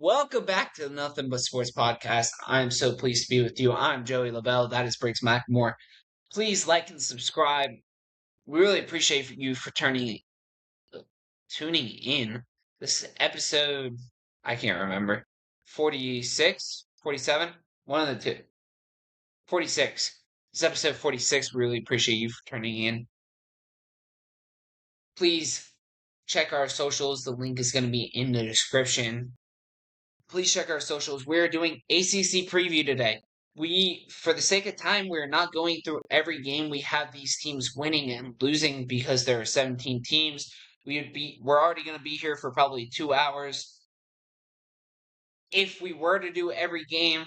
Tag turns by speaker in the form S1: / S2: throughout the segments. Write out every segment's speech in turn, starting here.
S1: Welcome back to the Nothing But Sports podcast. I'm so pleased to be with you. I'm Joey LaBelle. That is Briggs Mackmore. Please like and subscribe. We really appreciate you for tuning in. This is episode, I can't remember, 46, 47, one of the two. 46. This is episode 46. We really appreciate you for turning in. Please check our socials. The link is going to be in the description. Please check our socials. We're doing ACC preview today. For the sake of time, we're not going through every game. We have these teams winning and losing because there are 17 teams. We're already going to be here for probably 2 hours. If we were to do every game,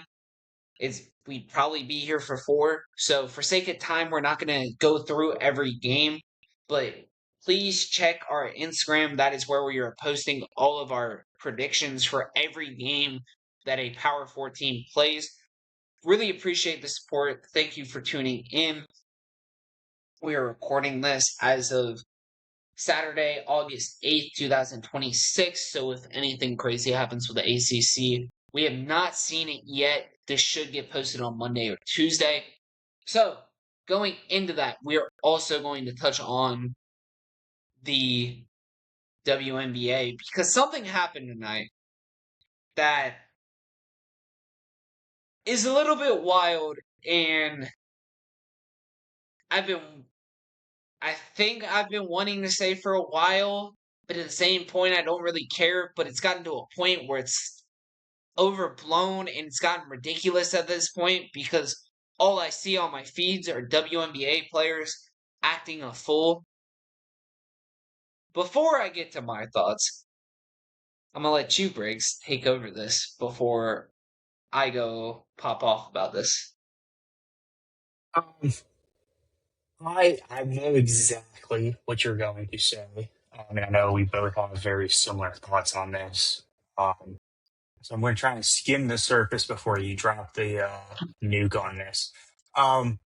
S1: we'd probably be here for 4. So for sake of time, we're not going to go through every game, but please check our Instagram. That is where we are posting all of our predictions for every game that a Power 4 team plays. Really appreciate the support. Thank you for tuning in. We are recording this as of Saturday, August 8th, 2026. So if anything crazy happens with the ACC, we have not seen it yet. This should get posted on Monday or Tuesday. So going into that, we are also going to touch on the WNBA because something happened tonight that is a little bit wild, and I think I've been wanting to say for a while, but at the same point I don't really care, but it's gotten to a point where it's overblown and it's gotten ridiculous at this point because all I see on my feeds are WNBA players acting a fool. Before I get to my thoughts, I'm gonna let you, Briggs, take over this before I go pop off about this.
S2: Um, I know exactly what you're going to say. I mean, I know we both have very similar thoughts on this. Um, so I'm going to try and skim the surface before you drop the nuke on this. Um,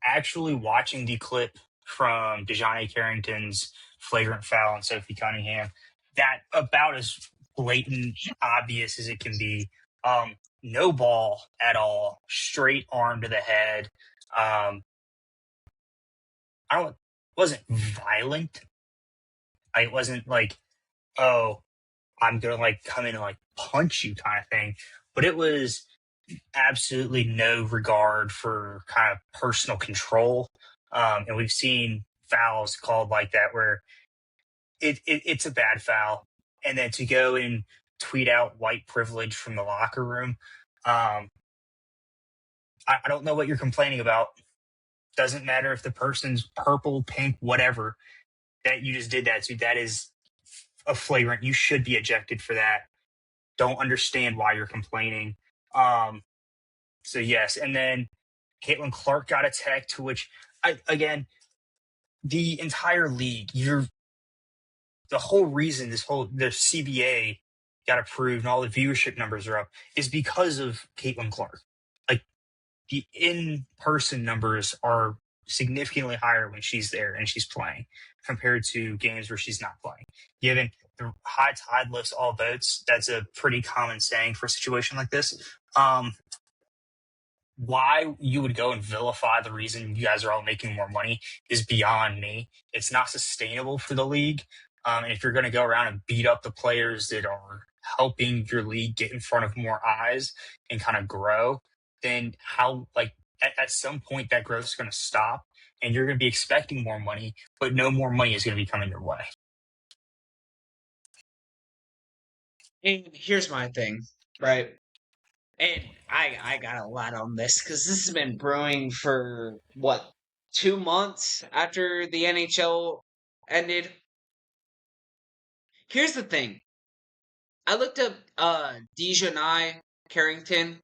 S2: Actually, watching the clip from DeJounte Carrington's flagrant foul on Sophie Cunningham, that about as blatant, obvious as it can be. No ball at all, straight arm to the head. I don't wasn't violent. I wasn't like, oh, I'm gonna like come in and like punch you kind of thing. But it was absolutely no regard for kind of personal control. And we've seen fouls called like that where it's a bad foul. And then to go and tweet out white privilege from the locker room, um, I don't know what you're complaining about. Doesn't matter if the person's purple, pink, whatever. That you just did that to. That is a flagrant. You should be ejected for that. Don't understand why you're complaining. So yes, and then Caitlin Clark got a tech to which again, the entire league, the whole reason the CBA got approved and all the viewership numbers are up is because of Caitlin Clark. Like the in-person numbers are significantly higher when she's there and she's playing compared to games where she's not playing. Given the high tide lifts all boats, that's a pretty common saying for a situation like this. Why you would go and vilify the reason you guys are all making more money is beyond me. It's not sustainable for the league. And if you're going to go around and beat up the players that are helping your league get in front of more eyes and kind of grow, then how, like, at some point that growth is going to stop and you're going to be expecting more money, but no more money is going to be coming your way.
S1: And here's my thing, right? And I got a lot on this because this has been brewing for what, 2 months after the NHL ended. Here's the thing. I looked up DeJounte Carrington.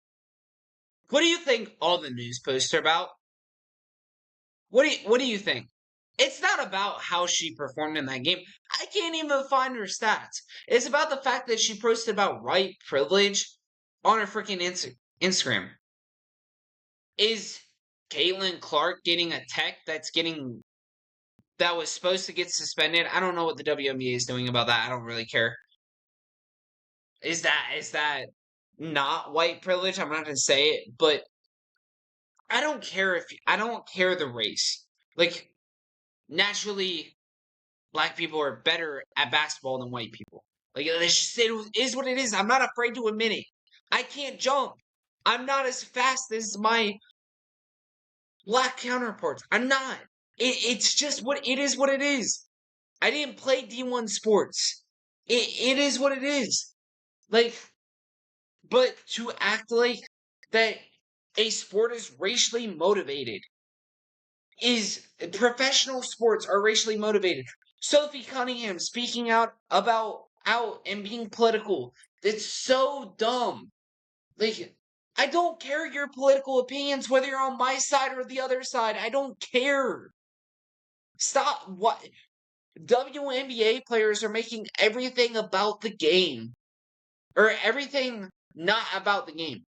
S1: What do you think all the news posts are about? What do you think? It's not about how she performed in that game. I can't even find her stats. It's about the fact that she posted about white privilege on her freaking Instagram. Is Caitlin Clark getting a tech that was supposed to get suspended? I don't know what the WNBA is doing about that. I don't really care. Is that not white privilege? I'm not gonna say it, but I don't care the race. Like, naturally, black people are better at basketball than white people. Like, it is what it is. I'm not afraid to admit it. I can't jump. I'm not as fast as my black counterparts. I'm not. It's just what it is. What it is. I didn't play D1 sports. It is what it is. Like, but to act like that a sport is racially motivated is professional sports are racially motivated. Sophie Cunningham speaking out and being political. It's so dumb. Like, I don't care your political opinions, whether you're on my side or the other side. I don't care. Stop. What? WNBA players are making everything about the game, or everything not about the game.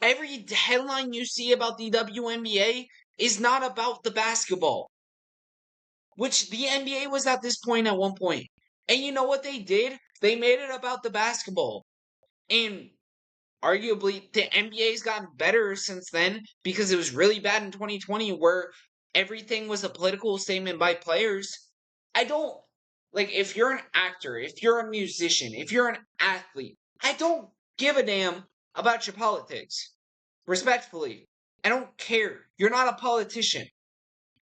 S1: Every headline you see about the WNBA is not about the basketball, which the NBA was at this point at one point. And you know what they did? They made it about the basketball. And arguably, the NBA's gotten better since then because it was really bad in 2020 where everything was a political statement by players. I don't, like, if you're an actor, if you're a musician, if you're an athlete, I don't give a damn about your politics. Respectfully, I don't care. You're not a politician.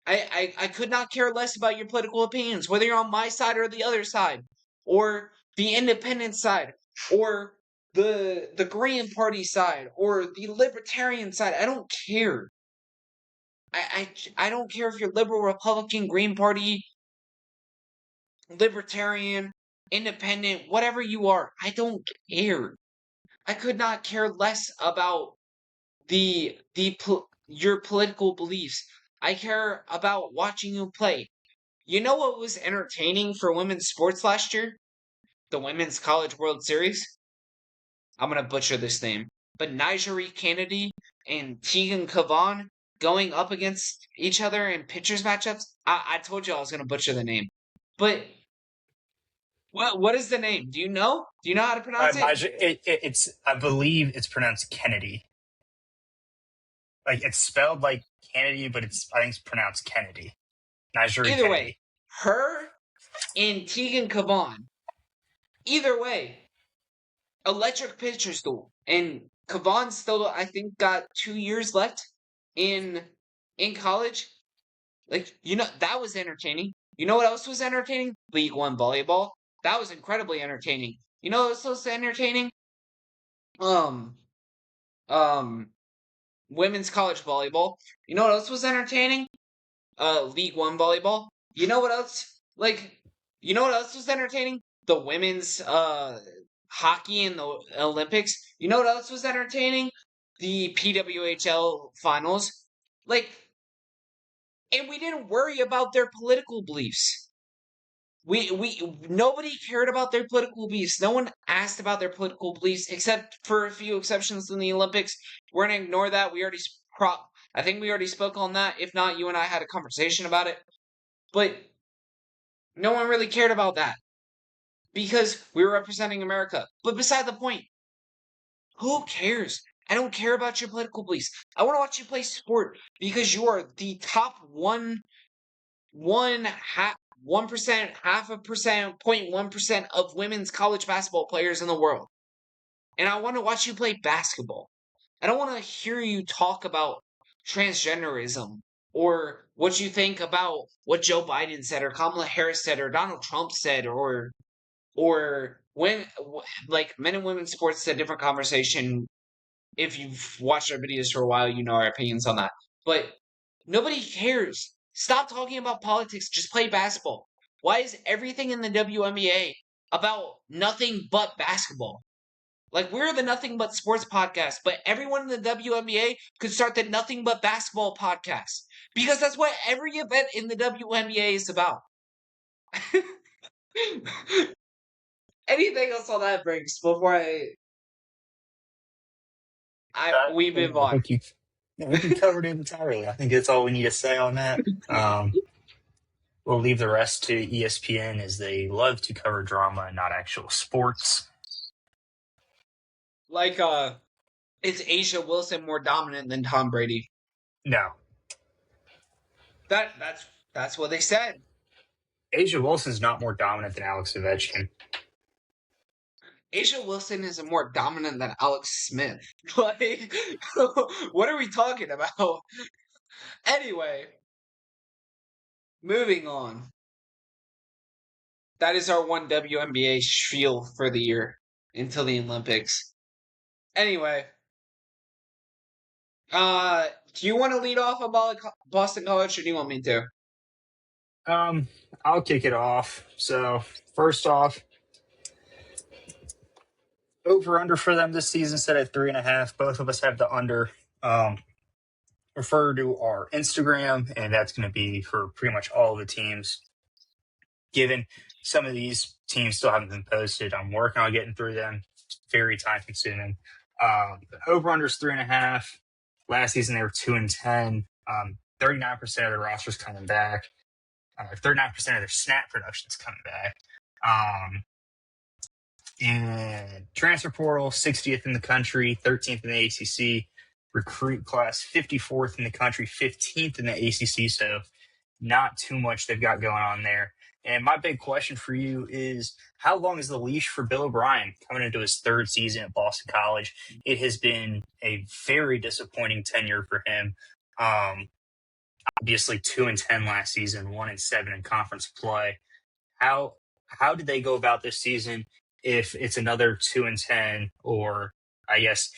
S1: I could not care less about your political opinions, whether you're on my side or the other side, or the independent side, or the Green Party side, or the Libertarian side. I don't care. I don't care if you're liberal, Republican, Green Party, Libertarian, Independent, whatever you are. I don't care. I could not care less about your political beliefs. I care about watching you play. You know what was entertaining for women's sports last year? The Women's College World Series. I'm gonna butcher this name, but Nigeri Kennedy and Tegan Kavan going up against each other in pitchers matchups. I told you I was gonna butcher the name, but what is the name? Do you know? Do you know how to pronounce it?
S2: It's I believe it's pronounced Kennedy. Like it's spelled like Kennedy, but I think it's pronounced Kennedy. Nigeri
S1: Either
S2: Kennedy.
S1: way, her and Tegan Kavan. Either way, electric pitchers duel, and Kavan still, I think, got 2 years left in college. Like, that was entertaining. You know what else was entertaining? League One volleyball. That was incredibly entertaining. You know what else was entertaining? Um, um, women's college volleyball. You know what else was entertaining? League One volleyball. You know what else? You know what else was entertaining? The women's hockey in the Olympics. You know what else was entertaining? The PWHL finals. And we didn't worry about their political beliefs. Nobody cared about their political beliefs. No one asked about their political beliefs, except for a few exceptions in the Olympics. We're gonna ignore that. I think we already spoke on that. If not, you and I had a conversation about it. But no one really cared about that because we were representing America. But beside the point, who cares? I don't care about your political beliefs. I want to watch you play sport because you are the top 1%, half a percent, 0.1% of women's college basketball players in the world. And I want to watch you play basketball. I don't want to hear you talk about transgenderism or what you think about what Joe Biden said or Kamala Harris said or Donald Trump said or when, like, men and women's sports is a different conversation. If you've watched our videos for a while, you know our opinions on that. But nobody cares. Stop talking about politics. Just play basketball. Why is everything in the WNBA about nothing but basketball? Like, we're the Nothing But Sports podcast, but everyone in the WNBA could start the Nothing But Basketball podcast. Because that's what every event in the WNBA is about. Anything else on that, Briggs, before we move on?
S2: I think you covered it entirely. I think that's all we need to say on that. We'll leave the rest to ESPN as they love to cover drama and not actual sports.
S1: Like, is Asia Wilson more dominant than Tom Brady?
S2: No.
S1: That's what they said.
S2: Asia Wilson's not more dominant than Alex Ovechkin.
S1: Asia Wilson is more dominant than Alex Smith. Like, what are we talking about? Anyway, moving on. That is our one WNBA spiel for the year until the Olympics. Anyway, do you want to lead off about Boston College, or do you want me to?
S2: I'll kick it off. So first off, over under for them this season set at 3.5. Both of us have the under. Refer to our Instagram, and that's going to be for pretty much all the teams. Given some of these teams still haven't been posted, I'm working on getting through them. It's very time consuming. Over under is 3.5. Last season they were 2-10. 39% of their rosters coming back. 39% of their snap production is coming back. And transfer portal, 60th in the country, 13th in the ACC. Recruit class, 54th in the country, 15th in the ACC. So not too much they've got going on there. And my big question for you is, how long is the leash for Bill O'Brien coming into his third season at Boston College? It has been a very disappointing tenure for him. Obviously 2-10 last season, 1-7 in conference play. How did they go about this season if it's another 2-10, or I guess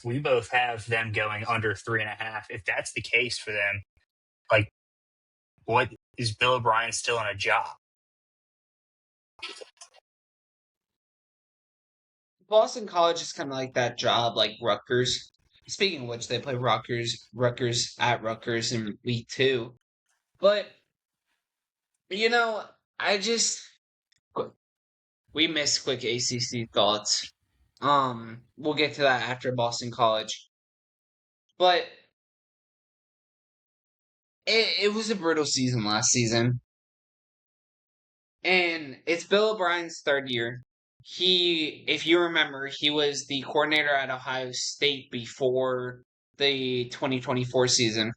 S2: we both have them going under 3.5. If that's the case for them, like, what is Bill O'Brien still in a job?
S1: Boston College is kind of like that job, like Rutgers. Speaking of which, they play Rutgers at Rutgers in week 2. But I just we missed quick ACC thoughts. We'll get to that after Boston College. But it was a brutal season last season. And it's Bill O'Brien's third year. If you remember, he was the coordinator at Ohio State before the 2024 season.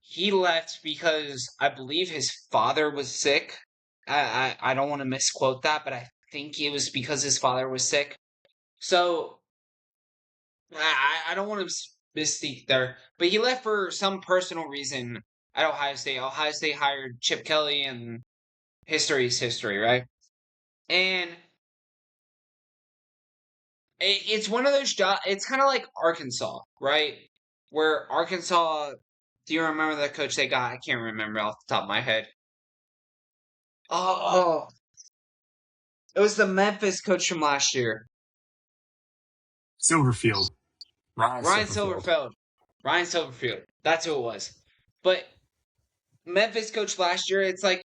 S1: He left because I believe his father was sick. I don't want to misquote that, but I think it was because his father was sick. So I don't want to misspeak there, but he left for some personal reason at Ohio State. Ohio State hired Chip Kelly, and history is history, right? And it's one of those jobs. It's kind of like Arkansas, right? Where Arkansas, do you remember the coach they got? I can't remember off the top of my head. Oh, it was the Memphis coach from last year,
S2: Silverfield.
S1: Ryan Silverfield. Ryan Silverfield. That's who it was. But Memphis coach last year, it's like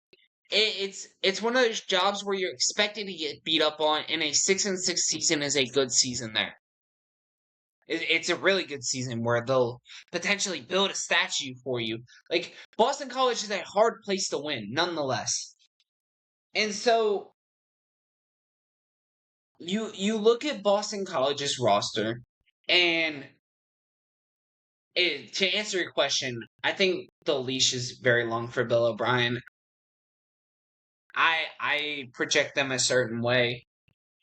S1: it's one of those jobs where you're expected to get beat up on, and a 6-6 season is a good season there. It's a really good season where they'll potentially build a statue for you. Like, Boston College is a hard place to win, nonetheless. And so you look at Boston College's roster, and to answer your question, I think the leash is very long for Bill O'Brien. I project them a certain way.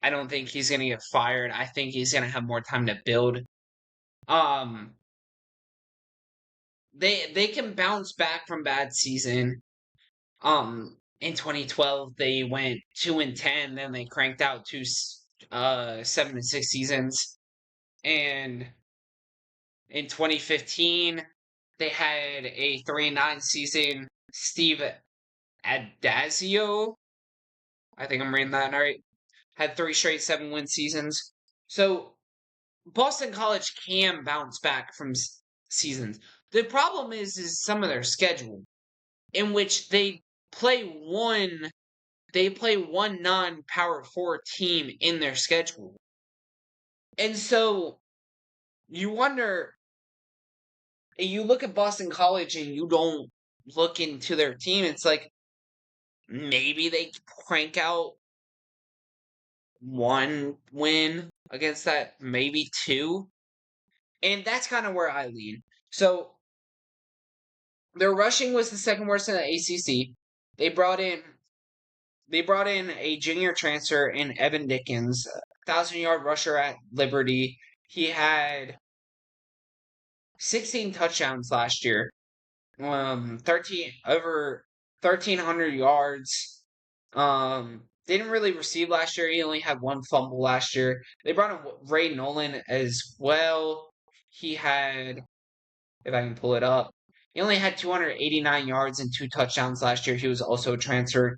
S1: I don't think he's going to get fired. I think he's going to have more time to build. They can bounce back from bad season. In 2012 they went 2-10, then they cranked out 7-6 seasons, and in 2015 they had a 3-9 season. Steve Adazio, I think I'm reading that right, had 3 straight 7-win seasons. So Boston College can bounce back from seasons. The problem is some of their schedule, in which they play one non-Power 4 team in their schedule. And so you wonder, you look at Boston College and you don't look into their team, it's like maybe they crank out 1 win against that, maybe 2. And that's kind of where I lean. So their rushing was the second worst in the ACC. They brought in a junior transfer in Evan Dickens, 1,000-yard rusher at Liberty. He had 16 touchdowns last year, 13 over 1,300 yards. Didn't really receive last year. He only had one fumble last year. They brought in Ray Nolan as well. He had, if I can pull it up, he only had 289 yards and 2 touchdowns last year. He was also transferred.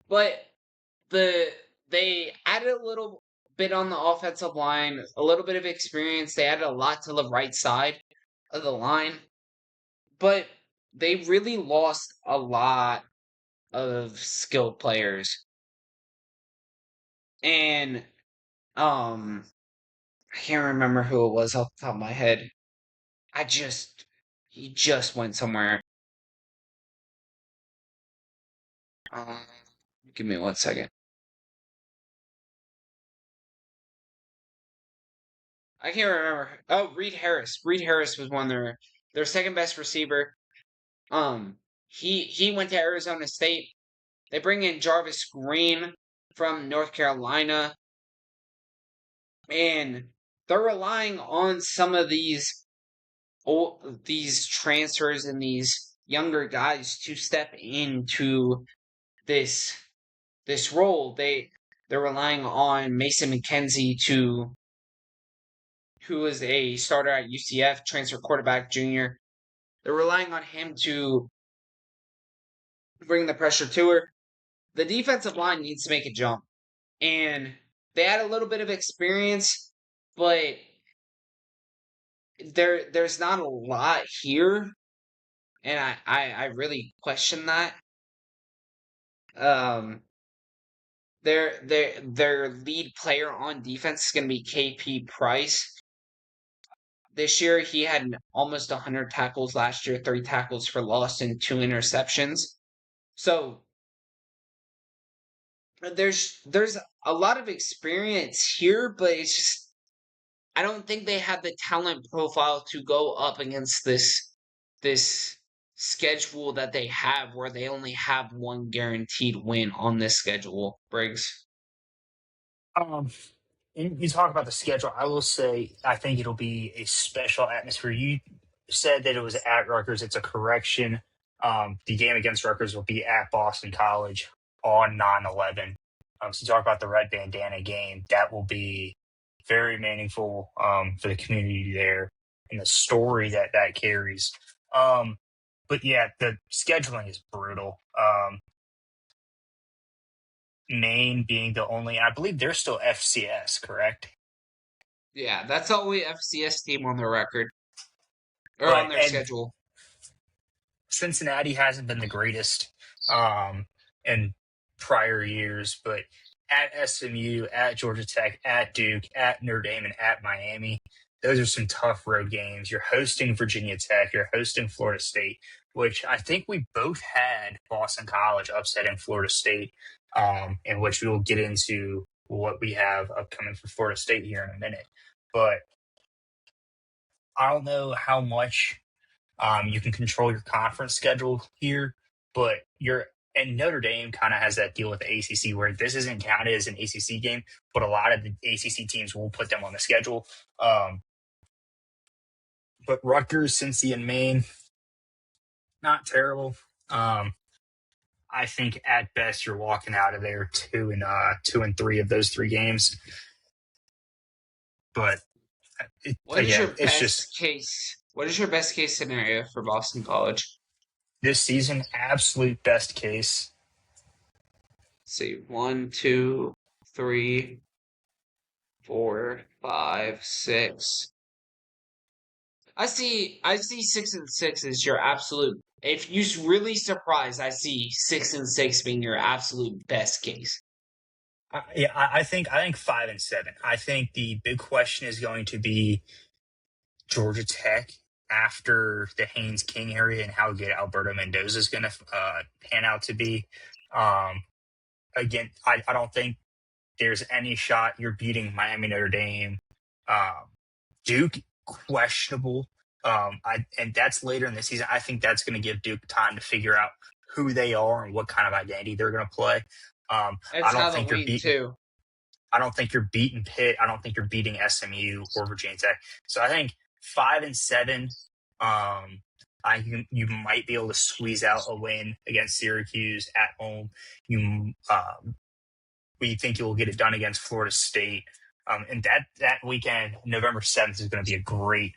S1: But they added a little bit on the offensive line, a little bit of experience. They added a lot to the right side of the line, but they really lost a lot of skilled players. And I can't remember who it was off the top of my head. He just went somewhere. Um, Give me 1 second. I can't remember. Oh, Reed Harris. Reed Harris was one of their second best receiver. He went to Arizona State. They bring in Jarvis Green from North Carolina, and they're relying on some of these transfers and these younger guys to step into this role. They're relying on Mason McKenzie who is a starter at UCF, transfer quarterback junior. They're relying on him to bring the pressure to her. The defensive line needs to make a jump. And they had a little bit of experience, but there's not a lot here. And I really question that. Um their lead player on defense is gonna be KP Price. This year he had almost 100 tackles last year, 3 tackles for loss and 2 interceptions. So there's a lot of experience here, but it's just I don't think they have the talent profile to go up against this schedule that they have where they only have one guaranteed win on this schedule, Briggs.
S2: Um, and you talk about the schedule. I will say I think it'll be a special atmosphere. You said that it was at Rutgers. It's a correction. The game against Rutgers will be at Boston College on 9/11. So you talk about the red bandana game. That will be very meaningful for the community there and the story that that carries. But yeah, the scheduling is brutal. Maine being the only, I believe they're still FCS, correct?
S1: Yeah, that's the only FCS team on their record or on
S2: But
S1: their
S2: and
S1: schedule.
S2: Cincinnati hasn't been the greatest in prior years, but at SMU, at Georgia Tech, at Duke, at Notre Dame, and at Miami, those are some tough road games. You're hosting Virginia Tech, you're hosting Florida State, which I think we both had Boston College upsetting Florida State, in which we will get into what we have upcoming for Florida State here in a minute. But I don't know how much you can control your conference schedule here, but you're and Notre Dame kind of has that deal with the ACC where this isn't counted as an ACC game, but a lot of the ACC teams will put them on the schedule. But Rutgers, Cincy, and Maine, not terrible. I think at best you're walking out of there 2-3 of those 3 games. But
S1: What is your
S2: again, it's
S1: best
S2: just
S1: case? What is your best case scenario for Boston College?
S2: this season, absolute best case.
S1: Let's see, 1, 2, 3, 4, 5, 6. I see 6-6 as your absolute. If you're really surprised, I see 6-6 being your absolute best case.
S2: I think 5-7. I think the big question is going to be Georgia Tech after the Haynes King area and how good Alberto Mendoza is going to pan out to be. Again, I don't think there's any shot you're beating Miami, Notre Dame. Duke, questionable. And that's later in the season. I think that's going to give Duke time to figure out who they are and what kind of identity they're going to play. I
S1: It's
S2: don't think you're
S1: Halloween
S2: beating.
S1: too.
S2: I don't think you're beating Pitt. I don't think you're beating SMU or Virginia Tech. So I think 5-7. You might be able to squeeze out a win against Syracuse at home. We think you will get it done against Florida State. And that weekend, November 7th, is going to be a great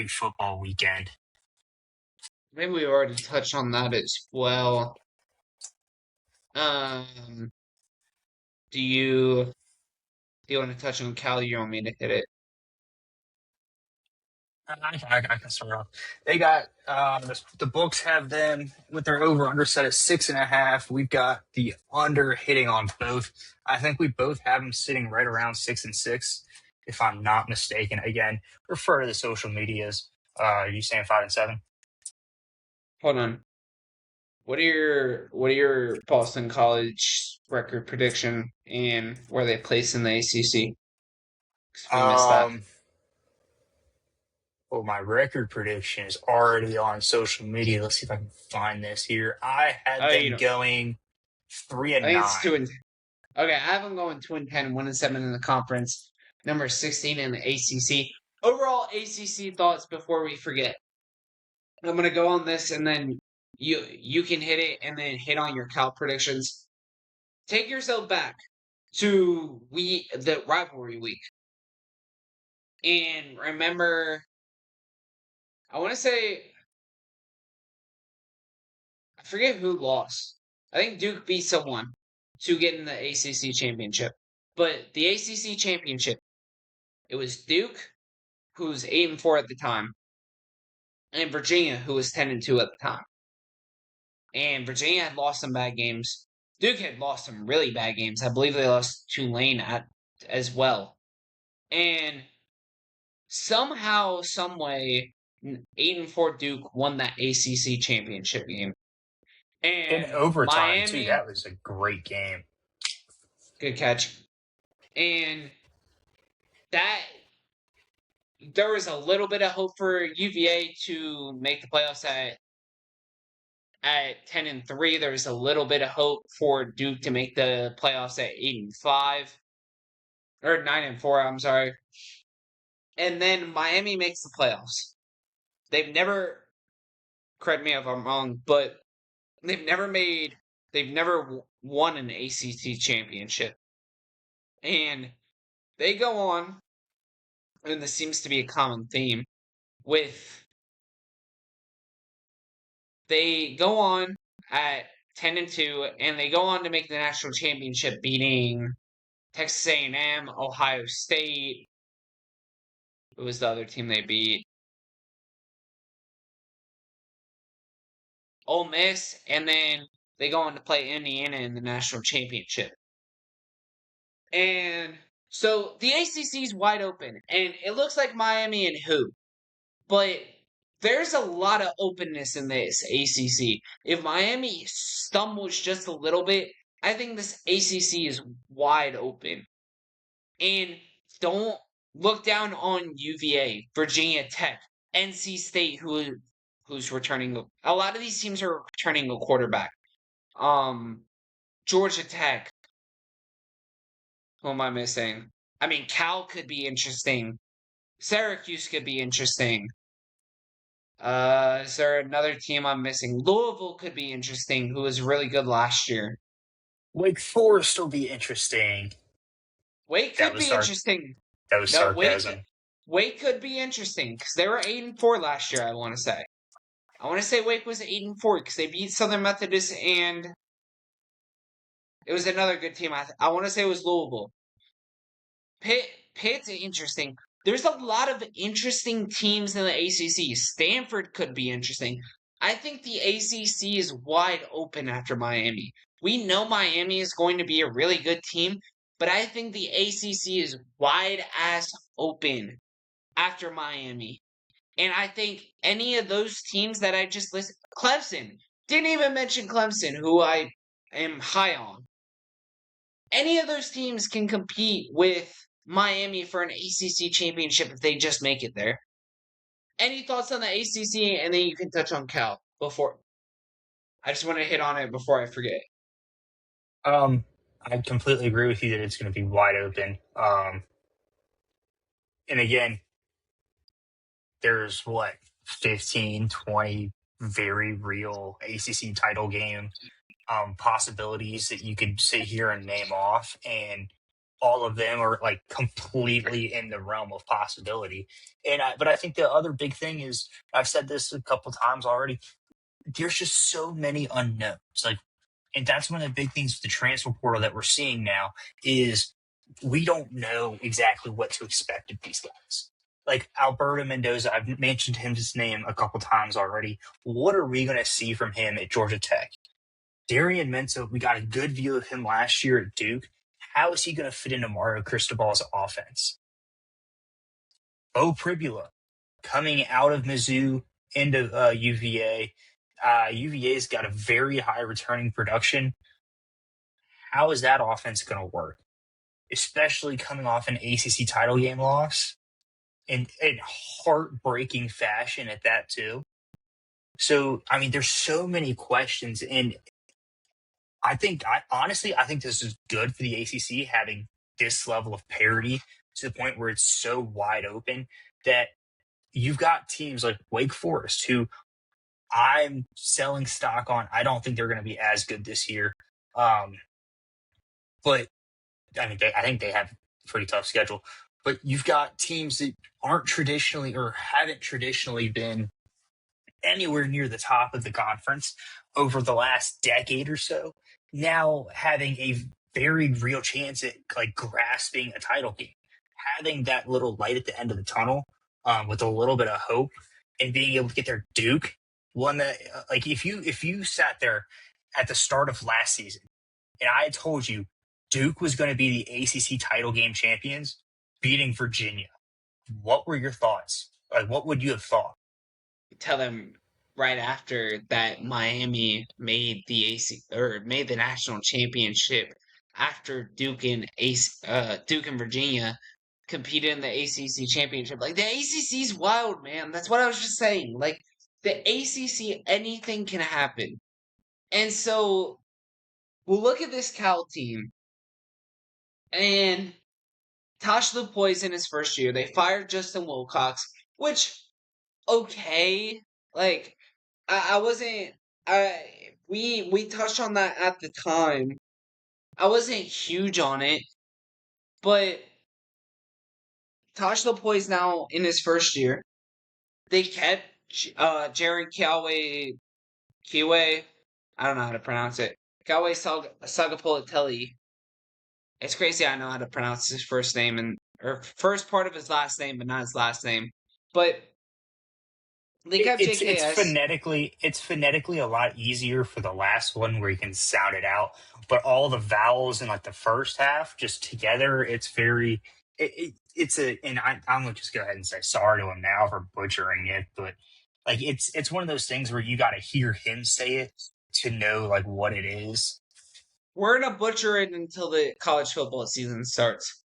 S2: football weekend.
S1: Maybe we already touched on that as well. Do you want to touch on Cal? You want me to hit it?
S2: I can start off. They got the books have them with their over/under set at 6.5. We've got the under hitting on both. I think we both have them sitting right around 6-6, if I'm not mistaken. Again, refer to the social medias. Are you saying 5-7?
S1: Hold on. What are your Boston College record prediction and where they place in the ACC? 'Cause we missed that.
S2: Well, my record prediction is already on social media. Let's see if I can find this here. I had them going 3-9.
S1: I think it's 2-10. Okay, I have them going 2-10, 1-7 in the conference, number 16 in the ACC. Overall ACC thoughts before we forget. I'm gonna go on this, and then you can hit it, and then hit on your Cal predictions. Take yourself back to the rivalry week, and remember. I want to say, I forget who lost. I think Duke beat someone to get in the ACC championship. But the ACC championship, it was Duke, who was 8-4 at the time, and Virginia, who was 10-2 at the time. And Virginia had lost some bad games. Duke had lost some really bad games. I believe they lost Tulane as well. And somehow, someway, 8-4 Duke won that ACC championship game. And
S2: in overtime,
S1: Miami,
S2: too. That was a great game.
S1: Good catch. And that there was a little bit of hope for UVA to make the playoffs at 10-3. There was a little bit of hope for Duke to make the playoffs at 8-5. Or 9-4, I'm sorry. And then Miami makes the playoffs. They've never, correct me if I'm wrong, but they've never won an ACC championship. And they go on, and this seems to be a common theme, they go on at 10-2, and they go on to make the national championship, beating Texas A&M, Ohio State. Who was the other team they beat? Ole Miss, and then they go on to play Indiana in the national championship. And so the ACC is wide open, and it looks like Miami and who, but there's a lot of openness in this ACC. If Miami stumbles just a little bit, I think this ACC is wide open. And don't look down on UVA, Virginia Tech, NC State, who's returning. A lot of these teams are returning a quarterback. Georgia Tech. Who am I missing? I mean, Cal could be interesting. Syracuse could be interesting. Is there another team I'm missing? Louisville could be interesting, who was really good last year.
S2: Wake Forest will be interesting.
S1: Wake could be interesting.
S2: That was sarcasm.
S1: Wake could be interesting because they were 8-4 last year. I want to say Wake was 8-4 because they beat Southern Methodist, and it was another good team. I want to say it was Louisville. Pitt's interesting. There's a lot of interesting teams in the ACC. Stanford could be interesting. I think the ACC is wide open after Miami. We know Miami is going to be a really good team, but I think the ACC is wide-ass open after Miami. And I think any of those teams that I just listed, Clemson, didn't even mention Clemson, who I am high on. any of those teams can compete with Miami for an ACC championship if they just make it there. Any thoughts on the ACC, and then you can touch on Cal before. I just want to hit on it before I forget.
S2: I completely agree with you that it's going to be wide open. And again, there's what 15, 20 very real ACC title game possibilities that you could sit here and name off, and all of them are like completely in the realm of possibility. But I think the other big thing is, I've said this a couple times already, there's just so many unknowns. Like, and that's one of the big things with the transfer portal that we're seeing now is we don't know exactly what to expect of these guys. Like Alberto Mendoza, I've mentioned his name a couple times already. What are we going to see from him at Georgia Tech? Darian Mensah, we got a good view of him last year at Duke. How is he going to fit into Mario Cristobal's offense? Bo Pribula, coming out of Mizzou into UVA. UVA's got a very high returning production. How is that offense going to work? Especially coming off an ACC title game loss in heartbreaking fashion at that too. So, I mean, there's so many questions, and honestly, I think this is good for the ACC having this level of parity to the point where it's so wide open that you've got teams like Wake Forest, who I'm selling stock on. I don't think they're going to be as good this year. But I mean, I think they have a pretty tough schedule. But you've got teams that aren't traditionally or haven't traditionally been anywhere near the top of the conference over the last decade or so, now having a very real chance at like grasping a title game, having that little light at the end of the tunnel with a little bit of hope, and being able to get their Duke. One that like if you sat there at the start of last season and I had told you Duke was going to be the ACC title game champions, beating Virginia, what were your thoughts? Like, what would you have thought?
S1: Tell them right after that Miami made the AC or made the national championship after Duke and Virginia competed in the ACC championship. Like the ACC's wild, man. That's what I was just saying. Like the ACC, anything can happen. And so we'll look at this Cal team, and Tosh LuPoy's in his first year. They fired Justin Wilcox, which okay, like I wasn't. We touched on that at the time. I wasn't huge on it, but Tosh LuPoy's now in his first year. They kept Jared Kiwe. I don't know how to pronounce it. Kiwe Sagapolitelli. It's crazy I know how to pronounce his first name or first part of his last name, but not his last name. But they kept
S2: It's
S1: JKS.
S2: phonetically a lot easier for the last one where you can sound it out, but all the vowels in like the first half just together, it's very it's a and I'm gonna just go ahead and say sorry to him now for butchering it, but like it's one of those things where you got to hear him say it to know like what it is.
S1: We're gonna butcher it until the college football season starts.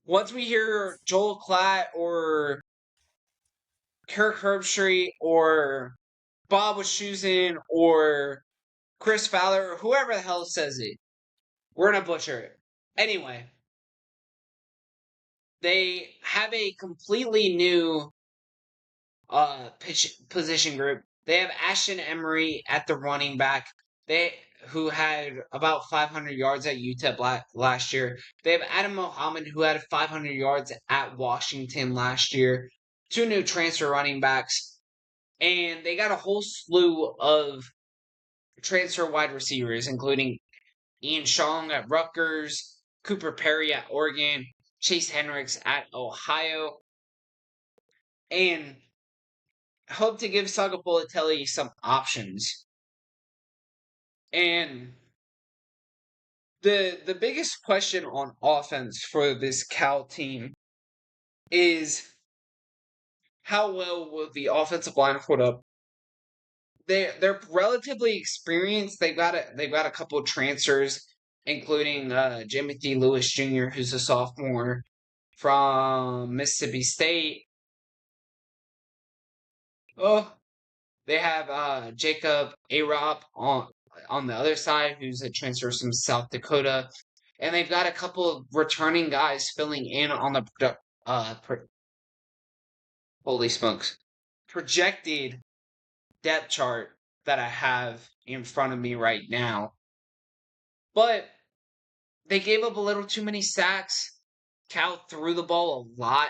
S1: Once we hear Joel Klatt or Kirk Herbstreit or Bob Wischusen or Chris Fowler or whoever the hell says it, we're gonna butcher it. Anyway, they have a completely new position group. They have Ashton Emery at the running back. Who had about 500 yards at UTEP last year. They have Adam Mohammed, who had 500 yards at Washington last year. Two new transfer running backs. And they got a whole slew of transfer wide receivers, including Ian Shong at Rutgers, Cooper Perry at Oregon, Chase Hendricks at Ohio, and hope to give Sagapolatelli some options. And the biggest question on offense for this Cal team is how well will the offensive line hold up? They're relatively experienced. They've got a couple of transfers including Timothy Lewis Jr., who's a sophomore from Mississippi State. Oh, they have Jacob Arop on the other side, who's a transfer from South Dakota, and they've got a couple of returning guys filling in on the holy smokes, projected depth chart that I have in front of me right now. But they gave up a little too many sacks. Cal threw the ball a lot.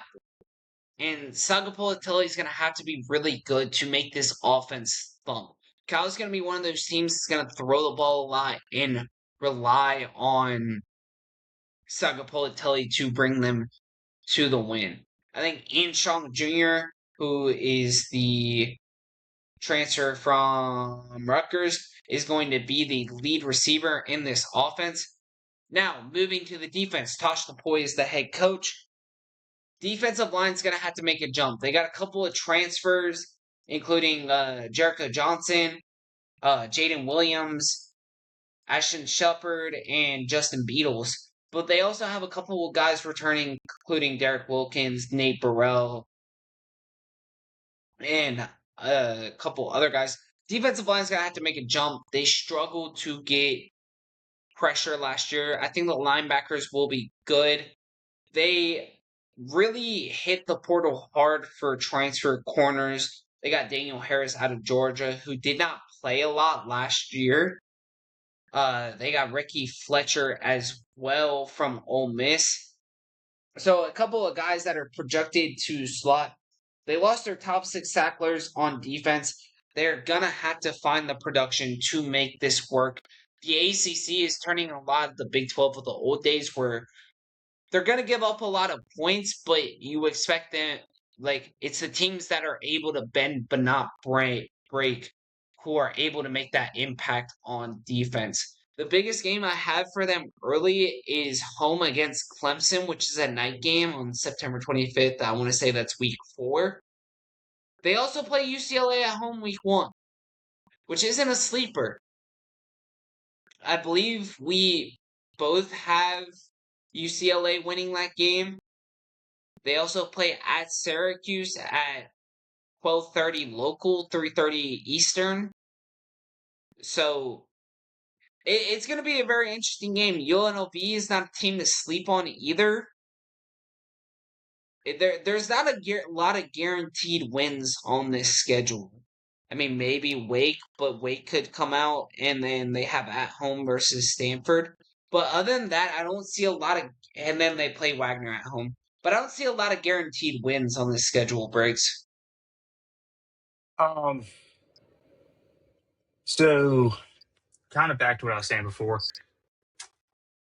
S1: And Sagapolatelli is going to have to be really good to make this offense thump. Cal is going to be one of those teams that's going to throw the ball a lot and rely on Sagapolatelli to bring them to the win. I think Ian Strong Jr., who is the transfer from Rutgers, is going to be the lead receiver in this offense. Now, moving to the defense, Tosh Lupoi is the head coach. Defensive line's going to have to make a jump. They got a couple of transfers, including Jericho Johnson, Jaden Williams, Ashton Shepard, and Justin Beatles. But they also have a couple of guys returning, including Derek Wilkins, Nate Burrell, and a couple other guys. Defensive line's going to have to make a jump. They struggled to get pressure last year. I think the linebackers will be good. They really hit the portal hard for transfer corners. They got Daniel Harris out of Georgia, who did not play a lot last year. They got Ricky Fletcher as well from Ole Miss. So a couple of guys that are projected to slot. They lost their top 6 tacklers on defense. They're going to have to find the production to make this work. The ACC is turning a lot of the Big 12 of the old days where they're going to give up a lot of points, but you expect them, like, it's the teams that are able to bend but not break, who are able to make that impact on defense. The biggest game I have for them early is home against Clemson, which is a night game on September 25th. I want to say that's week 4. They also play UCLA at home week 1, which isn't a sleeper. I believe we both have UCLA winning that game. They also play at Syracuse at 12:30 local, 3:30 Eastern. So it's going to be a very interesting game. UNLV is not a team to sleep on either. There's not a lot of guaranteed wins on this schedule. I mean, maybe Wake, but Wake could come out and then they have at home versus Stanford. But other than that, I don't see a lot of, and then they play Wagner at home. But I don't see a lot of guaranteed wins on this schedule, Briggs.
S2: So kind of back to what I was saying before.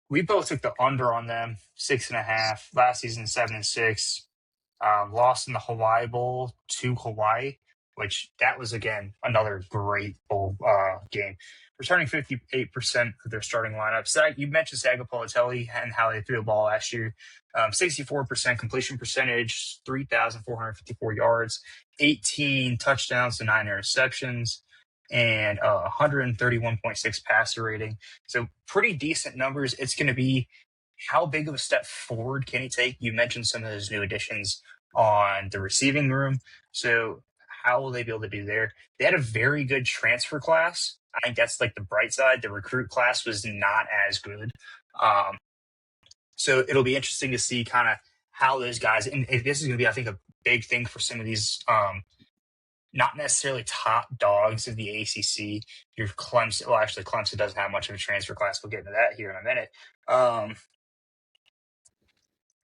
S2: We both took the under on them, 6.5. Last season, 7-6. Lost in the Hawaii Bowl to Hawaii, which that was, again, another great bowl game. Returning 58% of their starting lineup. You mentioned Sagapolatelli and how they threw the ball last year. 64% completion percentage, 3,454 yards, 18 touchdowns to 9 interceptions, and 131.6 passer rating. So pretty decent numbers. It's going to be how big of a step forward can he take? You mentioned some of those new additions on the receiving room. So how will they be able to do there? They had a very good transfer class. I think that's like the bright side. The recruit class was not as good. So it'll be interesting to see kind of how those guys, and this is going to be, I think, a big thing for some of these not necessarily top dogs of the ACC. Your Clemson, well, actually, Clemson doesn't have much of a transfer class. We'll get into that here in a minute.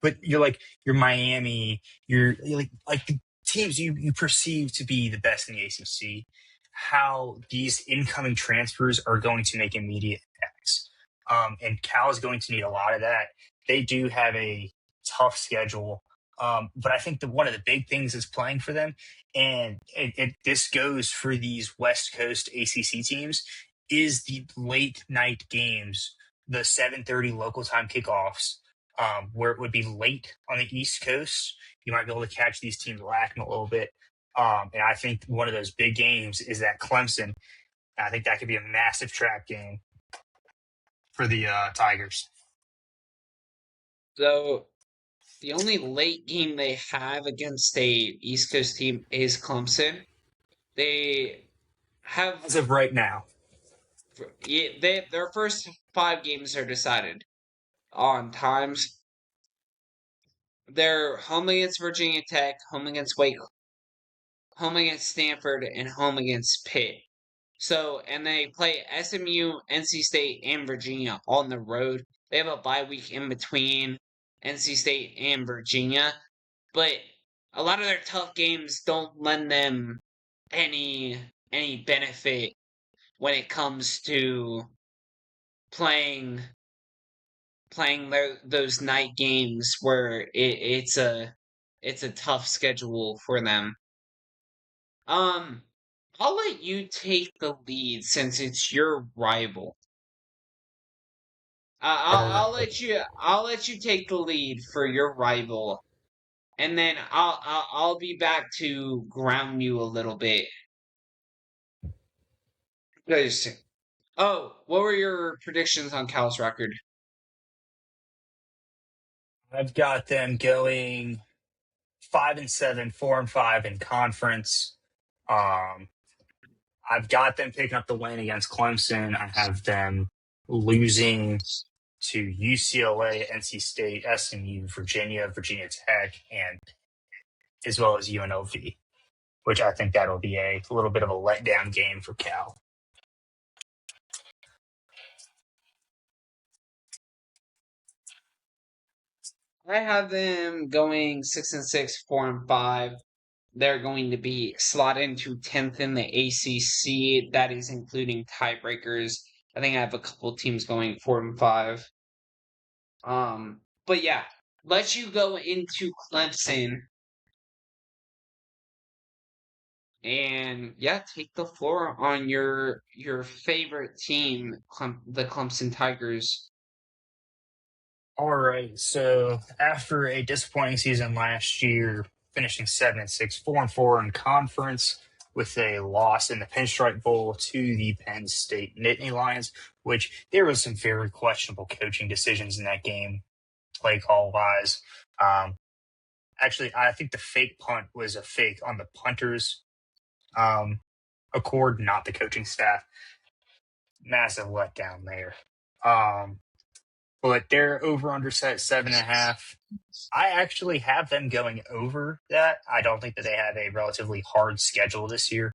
S2: But you're Miami, you're like the teams you perceive to be the best in the ACC, how these incoming transfers are going to make immediate impacts. And Cal is going to need a lot of that. They do have a tough schedule. But I think that one of the big things is playing for them, and this goes for these West Coast ACC teams, is the late night games, the 7:30 local time kickoffs, where it would be late on the East Coast. You might be able to catch these teams lacking a little bit. And I think one of those big games is that Clemson. I think that could be a massive trap game. for the Tigers.
S1: So the only late game they have against a East Coast team is Clemson. They have
S2: As of right now.
S1: their first 5 games are decided on times. They're home against Virginia Tech, home against Wake, home against Stanford, and home against Pitt. So, and they play SMU, NC State, and Virginia on the road. They have a bye week in between NC State and Virginia, but a lot of their tough games don't lend them any benefit when it comes to playing those night games where it's a tough schedule for them. Um, I'll let you take the lead since it's your rival.
S2: All
S1: I'll let you take the lead for your rival, and then I'll be back to ground you a little bit. 'Cause- Oh, what were your predictions on Cal's record?
S2: I've got them going 5-7, 4-5 in conference. Um, I've got them picking up the win against Clemson. I have them losing to UCLA, NC State, SMU, Virginia, Virginia Tech, and as well as UNLV, which I think that'll be a little bit of a letdown game for Cal.
S1: I have them going 6-6, 4-5. They're going to be slotted into 10th in the ACC. That is including tiebreakers. I think I have a couple teams going 4-5. But yeah, let you go into Clemson and yeah, take the floor on your favorite team, the Clemson Tigers.
S2: All right. So after a disappointing season last year, finishing 7-6, 4-4 in conference with a loss in the Pinstripe Bowl to the Penn State Nittany Lions, which there was some very questionable coaching decisions in that game, play call wise. Actually, I think the fake punt was a fake on the punters accord, not the coaching staff. Massive letdown there. But they're over under set 7.5. I actually have them going over that. I don't think that they have a relatively hard schedule this year,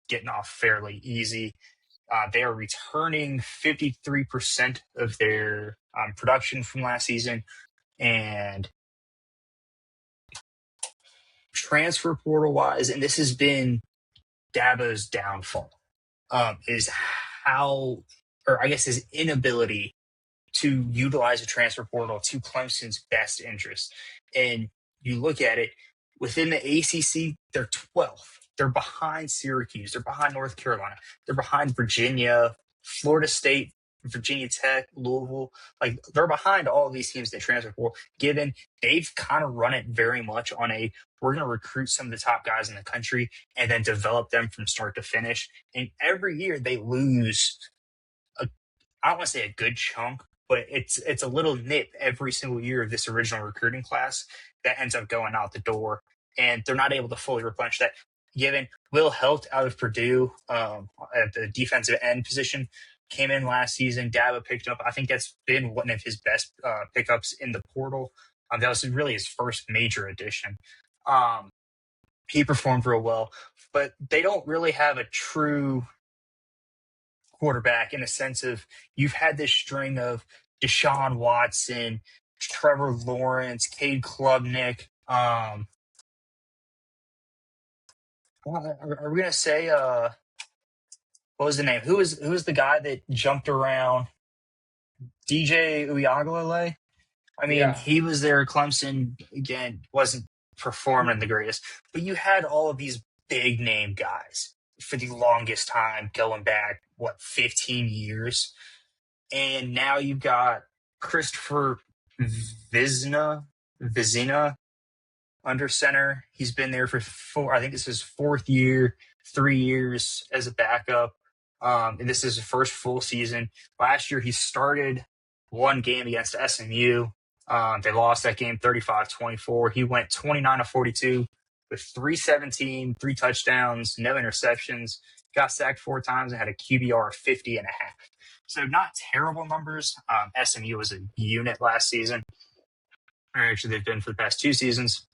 S2: getting off fairly easy. They are returning 53% of their production from last season, and transfer portal wise, and this has been Dabo's downfall, is how, or I guess his inability to utilize a transfer portal to Clemson's best interest. And you look at it within the ACC, they're 12th. They're behind Syracuse. They're behind North Carolina. They're behind Virginia, Florida State, Virginia Tech, Louisville. Like they're behind all of these teams that transfer portal, given they've kind of run it very much on a we're going to recruit some of the top guys in the country and then develop them from start to finish. And every year they lose I don't want to say a good chunk, but it's a little nip every single year of this original recruiting class that ends up going out the door, and they're not able to fully replenish that. Given Will Helt out of Purdue at the defensive end position came in last season, Dabo picked up. I think that's been one of his best pickups in the portal. That was really his first major addition. He performed real well, but they don't really have a true quarterback in a sense of you've had this string of Deshaun Watson, Trevor Lawrence, Cade Klubnik. Are we gonna say what was the name? Who was the guy that jumped around? DJ Uiagalelei? I mean,
S1: Yeah.
S2: he was there at Clemson again, wasn't performing the greatest, but you had all of these big name guys for the longest time going back, 15 years. And now you've got Christopher Vizina under center. He's been there for I think this is his fourth year, 3 years as a backup. And this is his first full season. Last year, he started one game against SMU. They lost that game 35-24. He went 29 of 42 with 317, 3 touchdowns, no interceptions, got sacked 4 times, and had a QBR of 50 and a half. So not terrible numbers. SMU was a unit last season. Or actually, they've been for the past 2 seasons.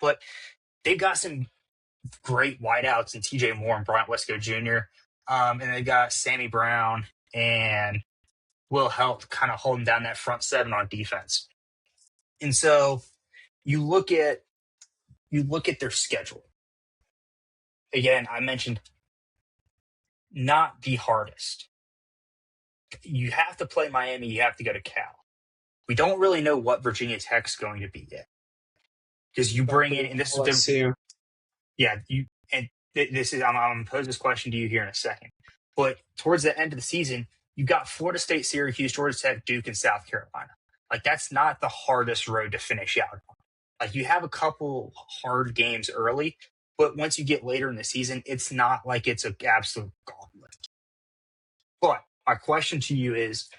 S2: But they've got some great wideouts in TJ Moore and Bryant Wesco Jr. And they got Sammy Brown and Will help kind of holding down that front 7 on defense. And so you look at their schedule. Again, I mentioned not the hardest. You have to play Miami. You have to go to Cal. We don't really know what Virginia Tech's going to be yet, because you bring in, and this is this is I'm going to pose this question to you here in a second. But towards the end of the season, you've got Florida State, Syracuse, Georgia Tech, Duke, and South Carolina. Like, that's not the hardest road to finish out on. Like, you have a couple hard games early, but once you get later in the season, it's not like it's an absolute gauntlet. But my question to you is,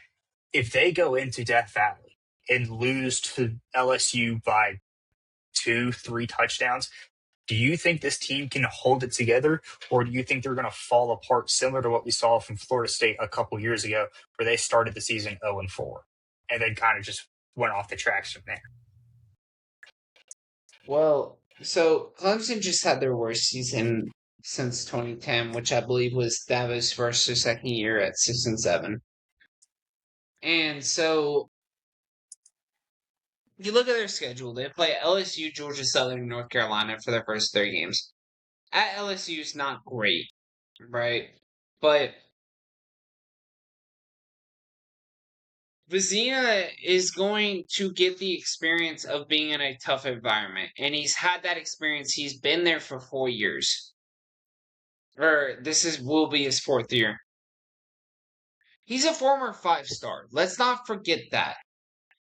S2: if they go into Death Valley and lose to LSU by 2-3 touchdowns, do you think this team can hold it together, or do you think they're going to fall apart similar to what we saw from Florida State a couple years ago, where they started the season 0-4 and then kind of just went off the tracks from there?
S1: Well, so Clemson just had their worst season since 2010, which I believe was Davo's first or second year at 6-7. And so you look at their schedule. They play LSU, Georgia Southern, and North Carolina for their first 3 games. At LSU is not great, right? But Vizina is going to get the experience of being in a tough environment, and he's had that experience. He's been there for 4 years. Or will be his 4th year. He's a former 5-star. Let's not forget that.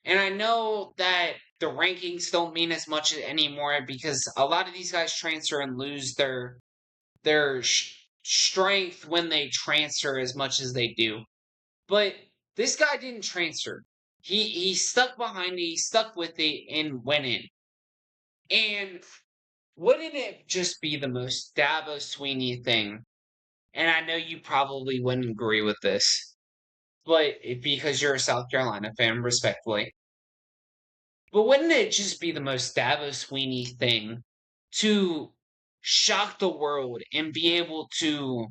S1: And I know that the rankings don't mean as much anymore, because a lot of these guys transfer and lose their strength when they transfer as much as they do. But this guy didn't transfer. He stuck behind it, he stuck with it, and went in. And wouldn't it just be the most Dabo Sweeney thing? And I know you probably wouldn't agree with this, but because you're a South Carolina fan, respectfully. But wouldn't it just be the most Dabo Sweeney thing to shock the world and be able to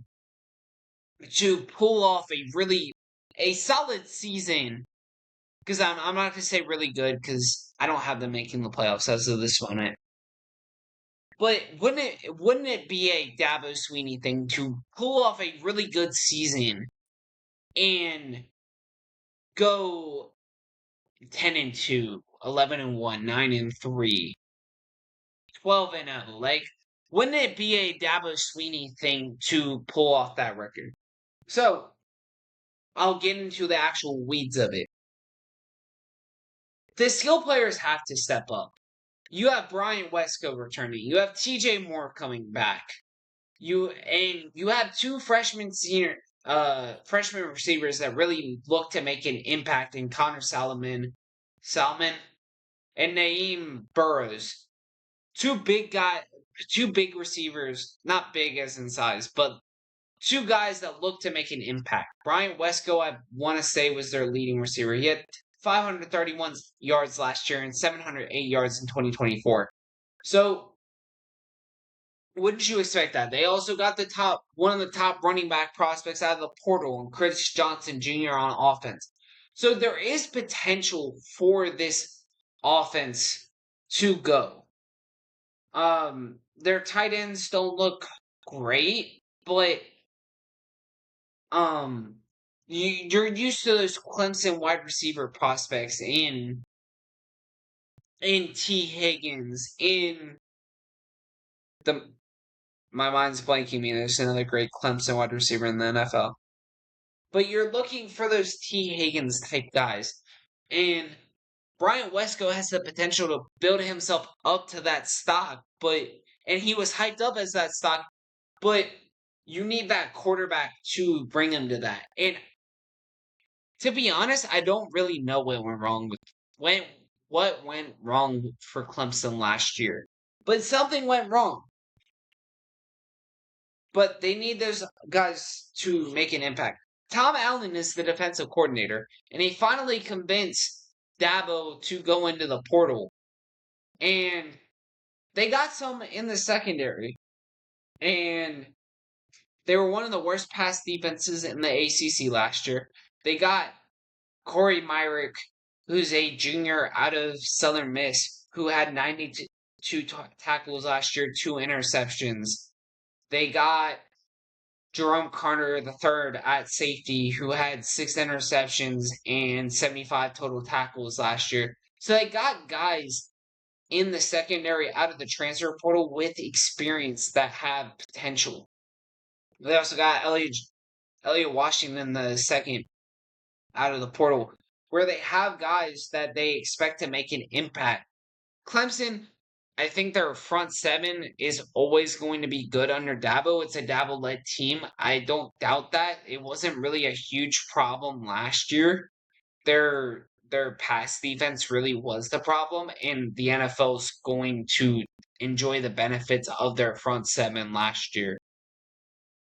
S1: pull off a solid season? Because I'm not gonna say really good, because I don't have them making the playoffs as of this moment. But wouldn't it be a Dabo Sweeney thing to pull off a really good season and go 10-2, 11-1, 9-3, 12-0? Like, wouldn't it be a Dabo Sweeney thing to pull off that record? So, I'll get into the actual weeds of it. The skill players have to step up. You have Bryant Wesco returning. You have TJ Moore coming back. You have 2 freshman receivers that really look to make an impact in Connor Salmon, and Naeem Burrows. 2 big receivers, not big as in size, but 2 guys that look to make an impact. Bryant Wesco, I want to say, was their leading receiver. He had 531 yards last year and 708 yards in 2024. So, wouldn't you expect that? They also got one of the top running back prospects out of the portal, and Chris Johnson Jr. on offense. So there is potential for this offense to go. Their tight ends don't look great, but you're used to those Clemson wide receiver prospects in T. Higgins, my mind's blanking me. There's another great Clemson wide receiver in the NFL. But you're looking for those T. Higgins type guys. And Bryant Wesco has the potential to build himself up to that stock, and he was hyped up as that stock, but you need that quarterback to bring him to that. And to be honest, I don't really know what went wrong for Clemson last year. But something went wrong. But they need those guys to make an impact. Tom Allen is the defensive coordinator, and he finally convinced Dabo to go into the portal. And they got some in the secondary, and they were one of the worst pass defenses in the ACC last year. They got Corey Myrick, who's a junior out of Southern Miss, who had 92 tackles last year, 2 interceptions. They got Jerome Carter III at safety, who had 6 interceptions and 75 total tackles last year. So they got guys in the secondary out of the transfer portal with experience that have potential. They also got Elliot Washington the second out of the portal, where they have guys that they expect to make an impact. Clemson, I think their front seven is always going to be good under Dabo. It's a Dabo-led team. I don't doubt that. It wasn't really a huge problem last year. Their pass defense really was the problem, and the NFL's going to enjoy the benefits of their front seven last year.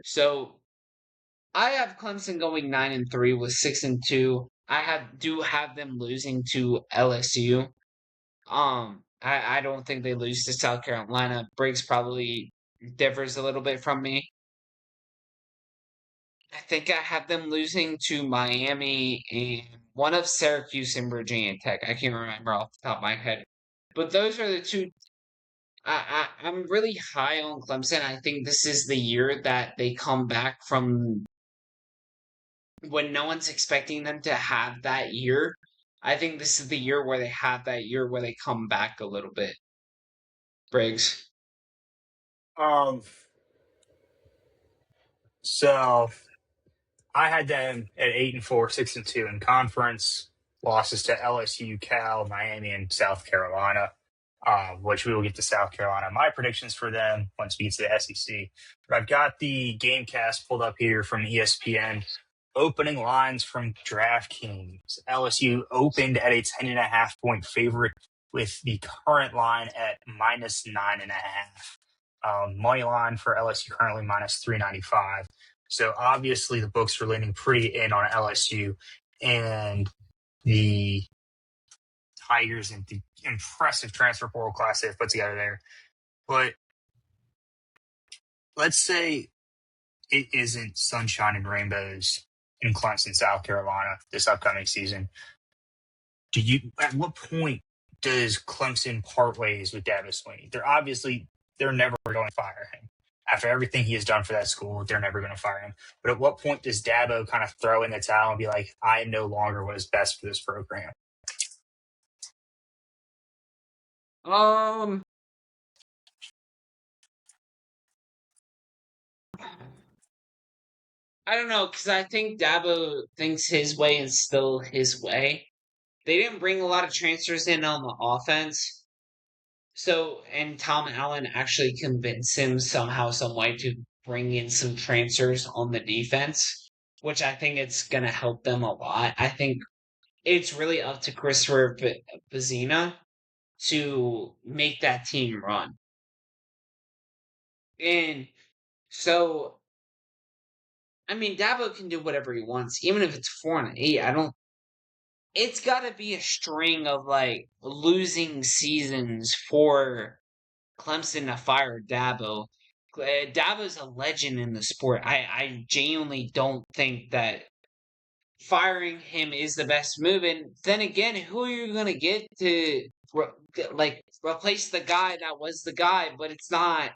S1: So I have Clemson going 9-3 with 6-2. Do have them losing to LSU. I don't think they lose to South Carolina. Briggs probably differs a little bit from me. I think I have them losing to Miami and one of Syracuse and Virginia Tech. I can't remember off the top of my head. But those are the two. I'm really high on Clemson. I think this is the year that they come back from when no one's expecting them to have that year. I think this is the year where they have that year where they come back a little bit. Briggs.
S2: So I had them at 8-4, 6-2 in conference. Losses to LSU, Cal, Miami, and South Carolina, which we will get to South Carolina. My predictions for them once we get to the SEC. But I've got the GameCast pulled up here from ESPN. Opening lines from DraftKings. LSU opened at a 10.5 point favorite with the current line at -9.5. Money line for LSU currently -395. So obviously the books are leaning pretty in on LSU and the Tigers and the impressive transfer portal class they've put together there. But let's say it isn't sunshine and rainbows in Clemson, South Carolina this upcoming season. At what point does Clemson part ways with Dabo Swinney? They're never going to fire him. After everything he has done for that school, they're never going to fire him. But at what point does Dabo kind of throw in the towel and be like, I am no longer what is best for this program?
S1: I don't know, because I think Dabo thinks his way is still his way. They didn't bring a lot of transfers in on the offense. So, and Tom Allen actually convinced him somehow, some way to bring in some transfers on the defense, which I think it's going to help them a lot. I think it's really up to Christopher Bazina to make that team run. And so, I mean, Dabo can do whatever he wants, even if it's 4-8. It's got to be a string of like losing seasons for Clemson to fire Dabo. Dabo's a legend in the sport. I genuinely don't think that firing him is the best move. And then again, who are you going to get to replace the guy that was the guy? But it's not.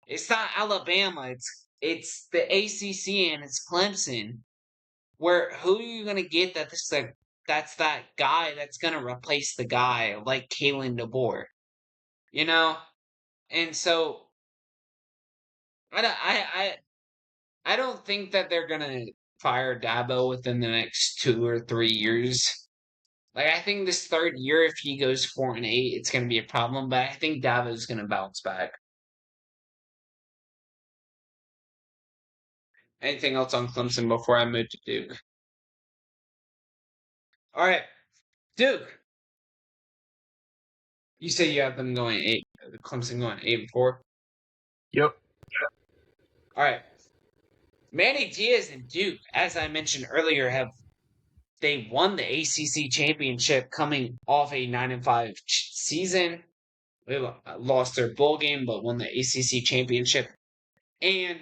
S1: It's not Alabama. It's the ACC and it's Clemson. Where who are you going to get that's that guy that's going to replace the guy like Kalen DeBoer? You know? And so I don't think that they're gonna fire Dabo within the next 2 or 3 years. Like I think this third year, if he goes 4-8, it's gonna be a problem. But I think Dabo's gonna bounce back. Anything else on Clemson before I move to Duke? All right, Duke. You say you have them going 8, Clemson going 8-4.
S2: Yep.
S1: All right, Manny Diaz and Duke, as I mentioned earlier, they won the ACC championship coming off a 9-5 season. They lost their bowl game, but won the ACC championship, and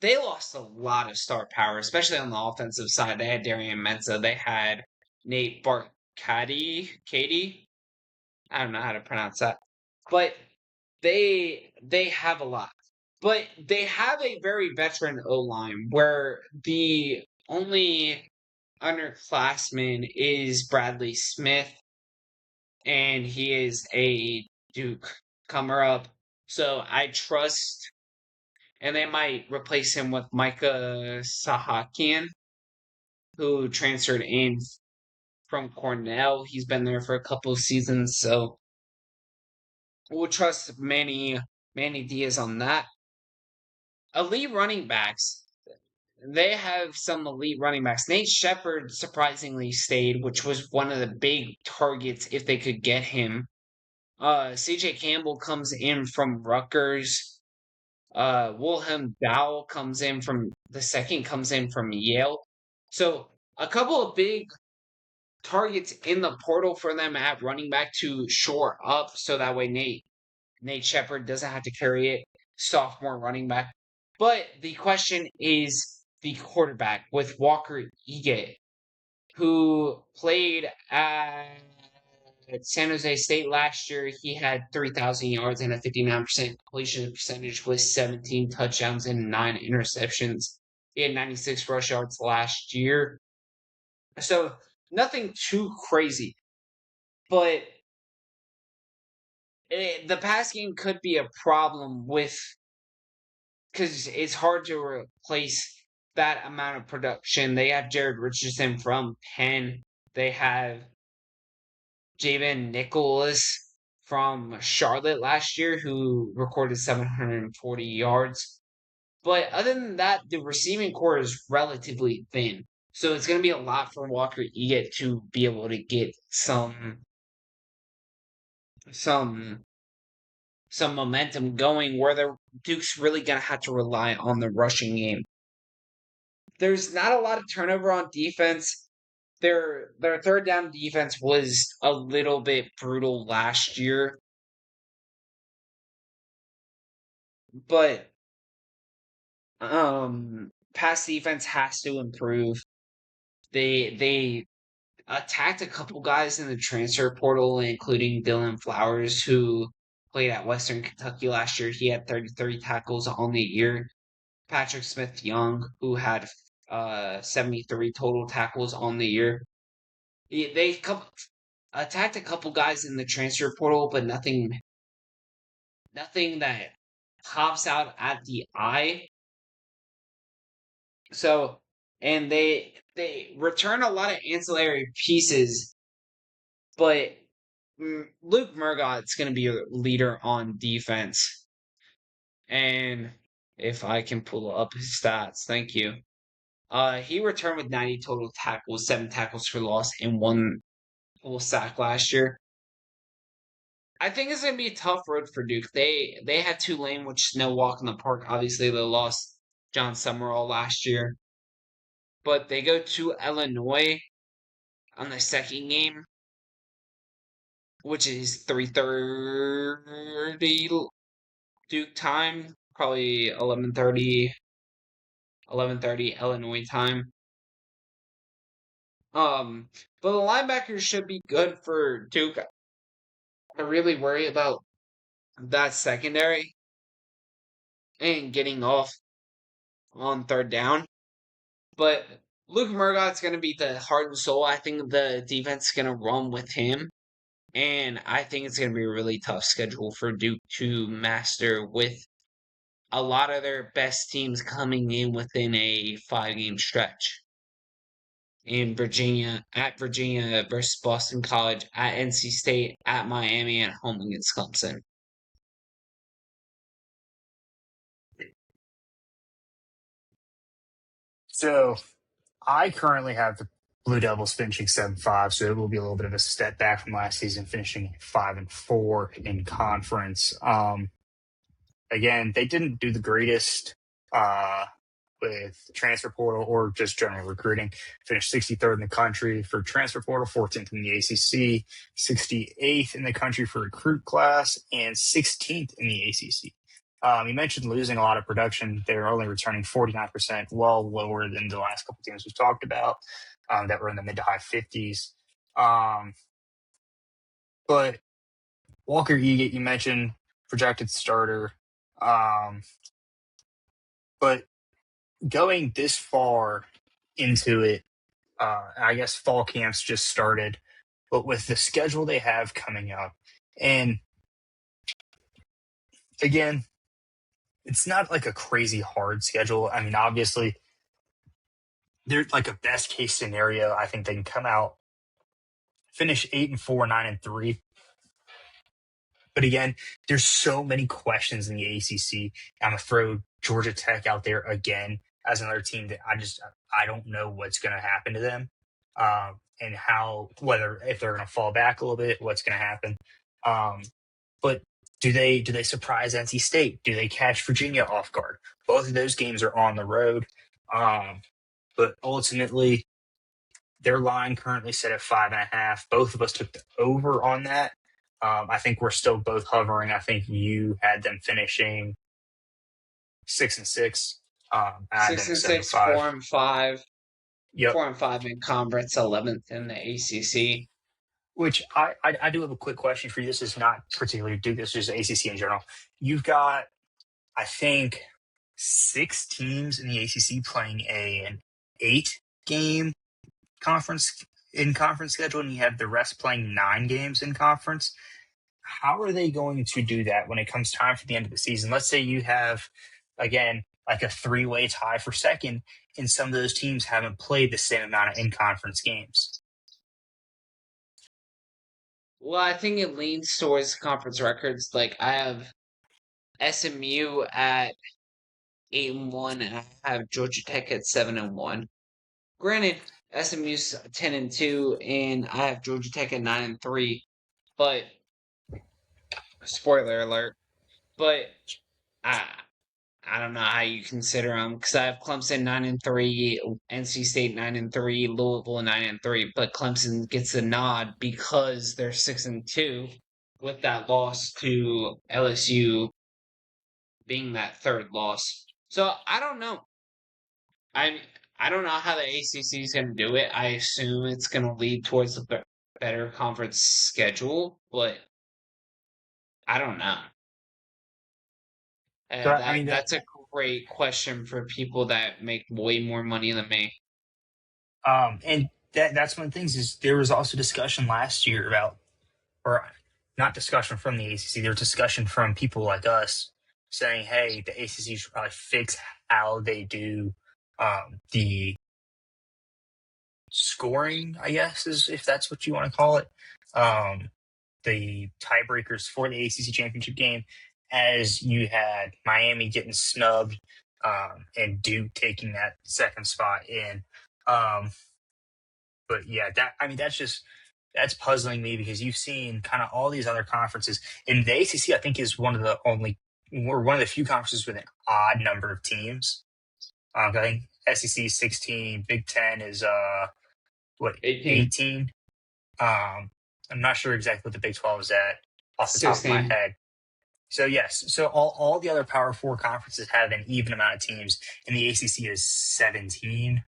S1: they lost a lot of star power, especially on the offensive side. They had Darian Mensa, they had Nate Katie. I don't know how to pronounce that, but they have a lot. But they have a very veteran O line where the only underclassman is Bradley Smith, and he is a Duke comer up. So I trust, and they might replace him with Micah Sahakian, who transferred in from Cornell. He's been there for a couple of seasons, so we'll trust Manny Diaz on that. Elite running backs. They have some elite running backs. Nate Shepard surprisingly stayed, which was one of the big targets if they could get him. CJ Campbell comes in from Rutgers. Wilhelm Dow comes in from Yale. So a couple of big targets in the portal for them at running back to shore up, so that way Nate Shepard doesn't have to carry it. Sophomore running back. But the question is the quarterback with Walker Egan, who played at San Jose State last year. He had 3,000 yards and a 59% completion percentage with 17 touchdowns and 9 interceptions. He had 96 rush yards last year. So nothing too crazy. But the pass game could be a problem because it's hard to replace that amount of production. They have Jared Richardson from Penn. They have Javen Nicholas from Charlotte last year, who recorded 740 yards. But other than that, the receiving core is relatively thin. So it's going to be a lot for Walker Egan to be able to get some momentum going, where the Duke's really going to have to rely on the rushing game. There's not a lot of turnover on defense. Their third down defense was a little bit brutal last year, but pass defense has to improve. They attacked a couple guys in the transfer portal, including Dylan Flowers, who played at Western Kentucky last year. He had 33 tackles on the year. Patrick Smith Young, who had 73 total tackles on the year. They attacked a couple guys in the transfer portal, but nothing that pops out at the eye. So, and they return a lot of ancillary pieces, but Luke Murgott's going to be a leader on defense. And if I can pull up his stats, thank you. He returned with 90 total tackles, 7 tackles for loss, and 1 full sack last year. I think it's going to be a tough road for Duke. They had Tulane, which is no walk in the park. Obviously, they lost John Summerall last year. But they go to Illinois on the second game, which is 3:30 Duke time, probably 11:30 Illinois time. But the linebackers should be good for Duke. I really worry about that secondary and getting off on third down. But Luke Murgott's going to be the heart and soul. I think the defense is going to run with him. And I think it's going to be a really tough schedule for Duke to master, with a lot of their best teams coming in within a 5-game stretch. In Virginia, at Virginia versus Boston College, at NC State, at Miami, and home against Clemson.
S2: So I currently have the Blue Devils finishing 7-5, so it will be a little bit of a step back from last season, finishing 5-4 in conference. Again, they didn't do the greatest with transfer portal or just general recruiting. Finished 63rd in the country for transfer portal, 14th in the ACC, 68th in the country for recruit class, and 16th in the ACC. You mentioned losing a lot of production. They're only returning 49%, well lower than the last couple teams we've talked about that were in the mid to high 50s. But Walker Egan, you mentioned projected starter. But going this far into it, I guess fall camps just started, but with the schedule they have coming up, and again, it's not like a crazy hard schedule. I mean, obviously, they're like a best case scenario. I think they can come out, finish 8-4, 9-3. But again, there's so many questions in the ACC. I'm gonna throw Georgia Tech out there again as another team that I don't know what's going to happen to them, and if they're going to fall back a little bit, what's going to happen. But do they surprise NC State? Do they catch Virginia off guard? Both of those games are on the road, but ultimately their line currently set at 5.5. Both of us took the over on that. I think we're still both hovering. I think you had them finishing 6-6.
S1: 6-6, 4-5.
S2: Yep.
S1: 4-5 in conference, 11th in the ACC.
S2: Which I do have a quick question for you. This is not particularly Duke. This is just ACC in general. You've got, I think, 6 teams in the ACC playing an 8-game conference schedule, and you have the rest playing 9 games in conference. How are they going to do that when it comes time for the end of the season? Let's say you have, again, like a 3-way tie for second, and some of those teams haven't played the same amount of in-conference games.
S1: Well, I think it leans towards conference records. Like, I have SMU at 8-1, and I have Georgia Tech at 7-1. Granted, SMU's 10-2, and I have Georgia Tech at 9-3. But spoiler alert. But I don't know how you consider them, because I have Clemson 9-3, NC State 9-3, Louisville 9-3, but Clemson gets a nod because they're 6-2, with that loss to LSU being that third loss. So I don't know. I don't know how the ACC is going to do it. I assume it's going to lead towards a better conference schedule, but I don't know. That's a great question for people that make way more money than me.
S2: And that's one of the things is there was also discussion last year about, or not discussion from the ACC, there was discussion from people like us saying, hey, the ACC should probably fix how they do the scoring, I guess, is if that's what you want to call it. The tiebreakers for the ACC championship game, as you had Miami getting snubbed and Duke taking that second spot in. But yeah, that's puzzling me, because you've seen kind of all these other conferences, and the ACC I think is one of the few conferences with an odd number of teams. I think SEC is 16, Big Ten is 18. I'm not sure exactly what the Big 12 is at off the top of my head. So yes, so all the other Power 4 conferences have an even amount of teams, and the ACC is 17.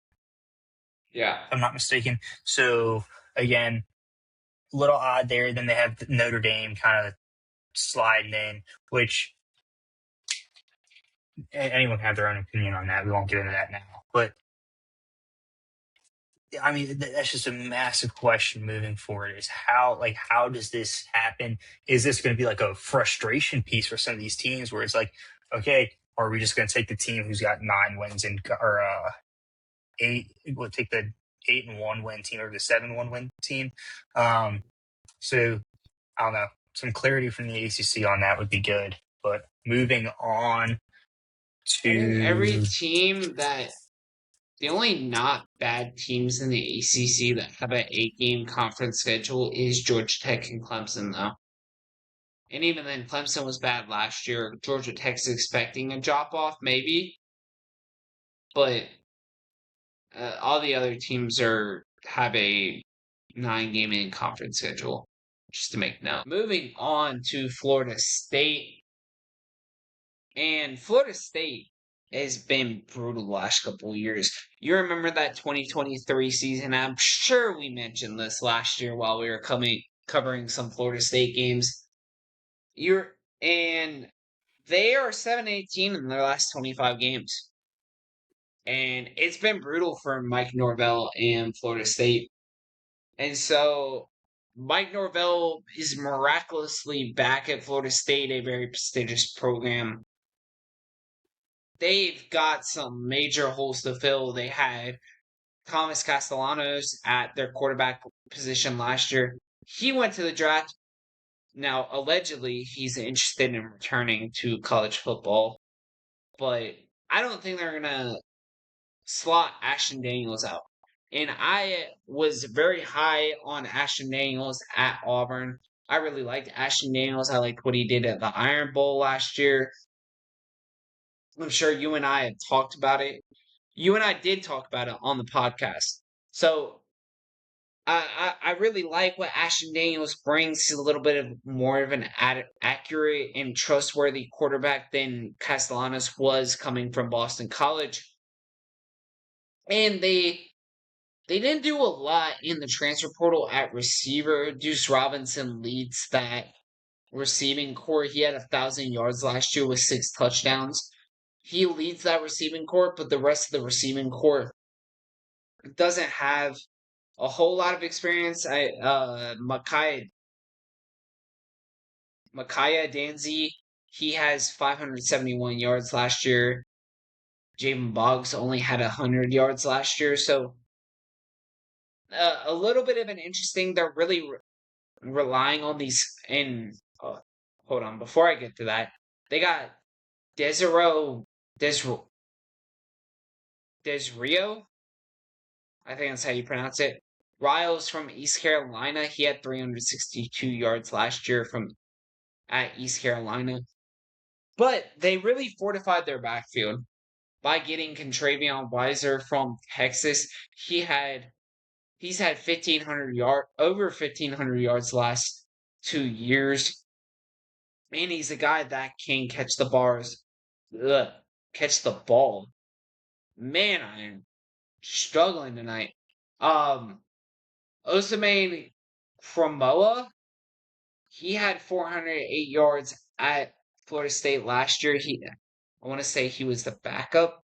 S1: Yeah,
S2: if I'm not mistaken. So again, a little odd there. Then they have Notre Dame kind of sliding in, which anyone can have their own opinion on that. We won't get into that now. But I mean, that's just a massive question moving forward, is how does this happen? Is this going to be like a frustration piece for some of these teams where it's like, okay, are we just going to take the team who's got 9 wins or 8, we'll take the 8-1 win team or the 7-1 win team? So I don't know, some clarity from the ACC on that would be good. But moving on to
S1: every team that The only not bad teams in the ACC that have an 8-game conference schedule is Georgia Tech and Clemson, though. And even then, Clemson was bad last year. Georgia Tech's expecting a drop off, maybe, but all the other teams have a 9-game in conference schedule. Just to make note. Moving on to Florida State, and Florida State has been brutal the last couple of years. You remember that 2023 season? I'm sure we mentioned this last year while we were covering some Florida State games. And they are 7-18 in their last 25 games. And it's been brutal for Mike Norvell and Florida State. And so Mike Norvell is miraculously back at Florida State, a very prestigious program. They've got some major holes to fill. They had Thomas Castellanos at their quarterback position last year. He went to the draft. Now, allegedly, he's interested in returning to college football, but I don't think they're going to slot Ashton Daniels out. And I was very high on Ashton Daniels at Auburn. I really liked Ashton Daniels. I liked what he did at the Iron Bowl last year. I'm sure you and I have talked about it. You and I did talk about it on the podcast. So I really like what Ashton Daniels brings. He's a little bit of more of an accurate and trustworthy quarterback than Castellanos was coming from Boston College. And they didn't do a lot in the transfer portal at receiver. Deuce Robinson leads that receiving core. He had 1,000 yards last year with 6 touchdowns. He leads that receiving core, but the rest of the receiving core doesn't have a whole lot of experience. Micaiah Danzy, he has 571 yards last year. Javen Boggs only had 100 yards last year, so a little bit of an interesting. They're really relying on these. And hold on, before I get to that, they got Desrio. I think that's how you pronounce it. Riles from East Carolina. He had 362 yards last year at East Carolina. But they really fortified their backfield by getting Contravion Weiser from Texas. He's had over 1,500 yards last 2 years. And he's a guy that can catch the ball. Man, I am struggling tonight. Osamane Cromoa, he had 408 yards at Florida State last year. I want to say he was the backup.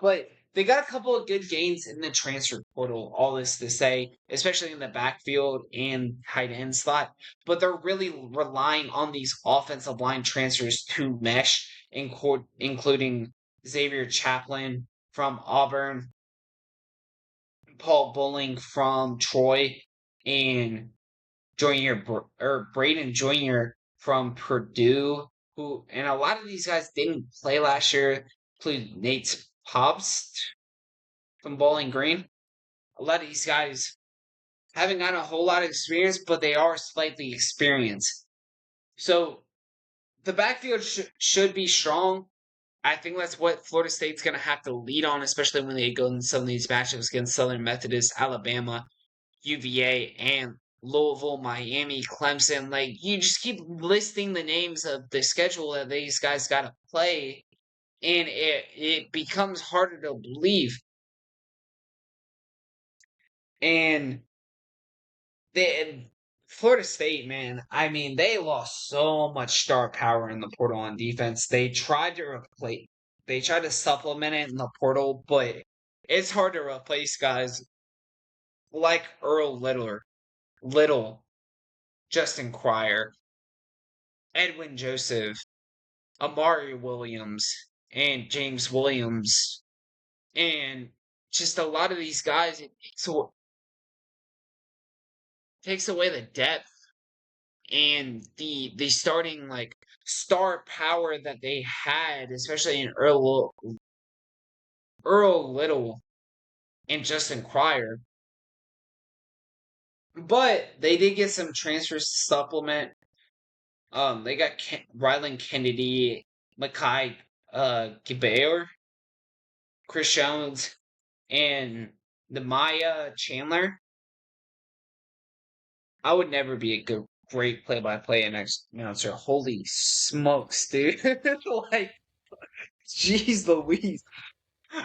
S1: But they got a couple of good gains in the transfer portal, all this to say, especially in the backfield and tight end slot. But they're really relying on these offensive line transfers to mesh, including Xavier Chaplin from Auburn, Paul Bowling from Troy, and Braden Jr. from Purdue, and a lot of these guys didn't play last year, including Nate Hobbs from Bowling Green. A lot of these guys haven't got a whole lot of experience, but they are slightly experienced. So the backfield should be strong. I think that's what Florida State's going to have to lead on, especially when they go in some of these matchups against Southern Methodist, Alabama, UVA, and Louisville, Miami, Clemson. Like, you just keep listing the names of the schedule that these guys got to play, and it becomes harder to believe. And Florida State, man, I mean, they lost so much star power in the portal on defense. They tried to supplement it in the portal, but it's hard to replace guys like Earl Little, Justin Cryer, Edwin Joseph, Amari Williams, and James Williams, and just a lot of these guys. It takes away the depth and the starting star power that they had, especially in Earl Little and Justin Cryer. But they did get some transfers to supplement. They got Rylan Kennedy, Makai Gibayor, Chris Jones, and the Maya Chandler. I would never be a great play-by-play announcer. Holy smokes, dude! Like, jeez Louise.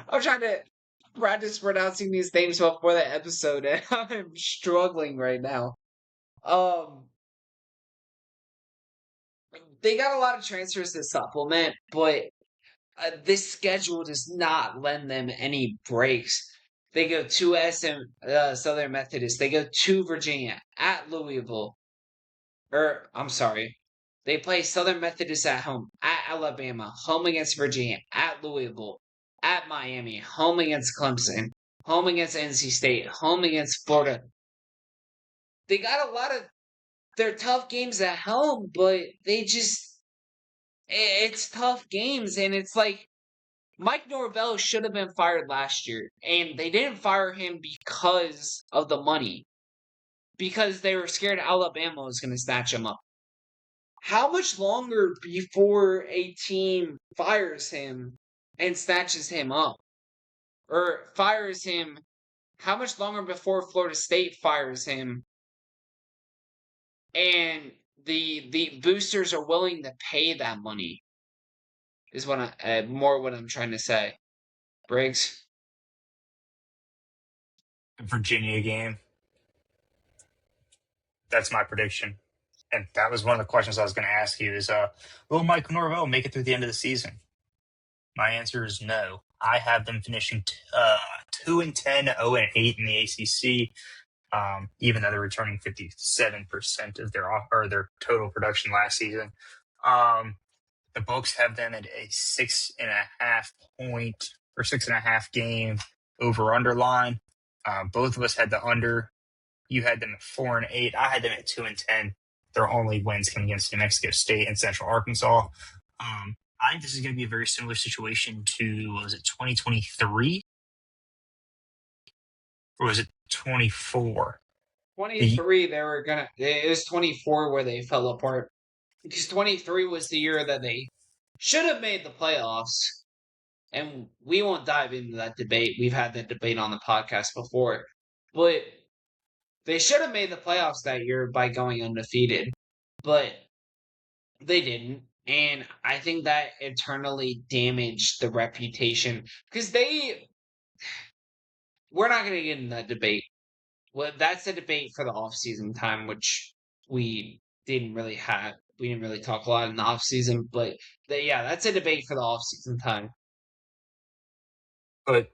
S1: I'm trying to practice pronouncing these names before the episode, and I'm struggling right now. Um, they got a lot of transfers to supplement, but this schedule does not lend them any breaks. They go to Southern Methodist. They go to Virginia, at Louisville. I'm sorry. They play Southern Methodist at home, at Alabama, home against Virginia, at Louisville, at Miami, home against Clemson, home against NC State, home against Florida. They got a lot of their tough games at home, but it's tough games, and it's like Mike Norvell should have been fired last year, and they didn't fire him because of the money, because they were scared Alabama was going to snatch him up. How much longer before a team fires him and snatches him up? Or fires him? How much longer before Florida State fires him and the boosters are willing to pay that money? Is what what I'm trying to say. Briggs?
S2: Virginia game. That's my prediction. And that was one of the questions I was going to ask you is, will Mike Norvell make it through the end of the season? My answer is no. I have them finishing 2-10, 0-8 in the ACC, even though they're returning 57% of their total production last season. The books have them at a 6.5 point or 6.5 game over underline. Both of us had the under. You had them at 4-8. I had them at 2-10. Their only wins came against New Mexico State and Central Arkansas. I think this is going to be a very similar situation to, was it 2023? Or was it 24?
S1: 23, it was 24 where they fell apart. Because 23 was the year that they should have made the playoffs. And we won't dive into that debate. We've had that debate on the podcast before. But they should have made the playoffs that year by going undefeated. But they didn't. And I think that eternally damaged the reputation. Because we're not going to get in that debate. Well, that's a debate for the off-season time, which we didn't really have. We didn't really talk a lot in the off-season, but that's a debate for the off-season time.
S2: But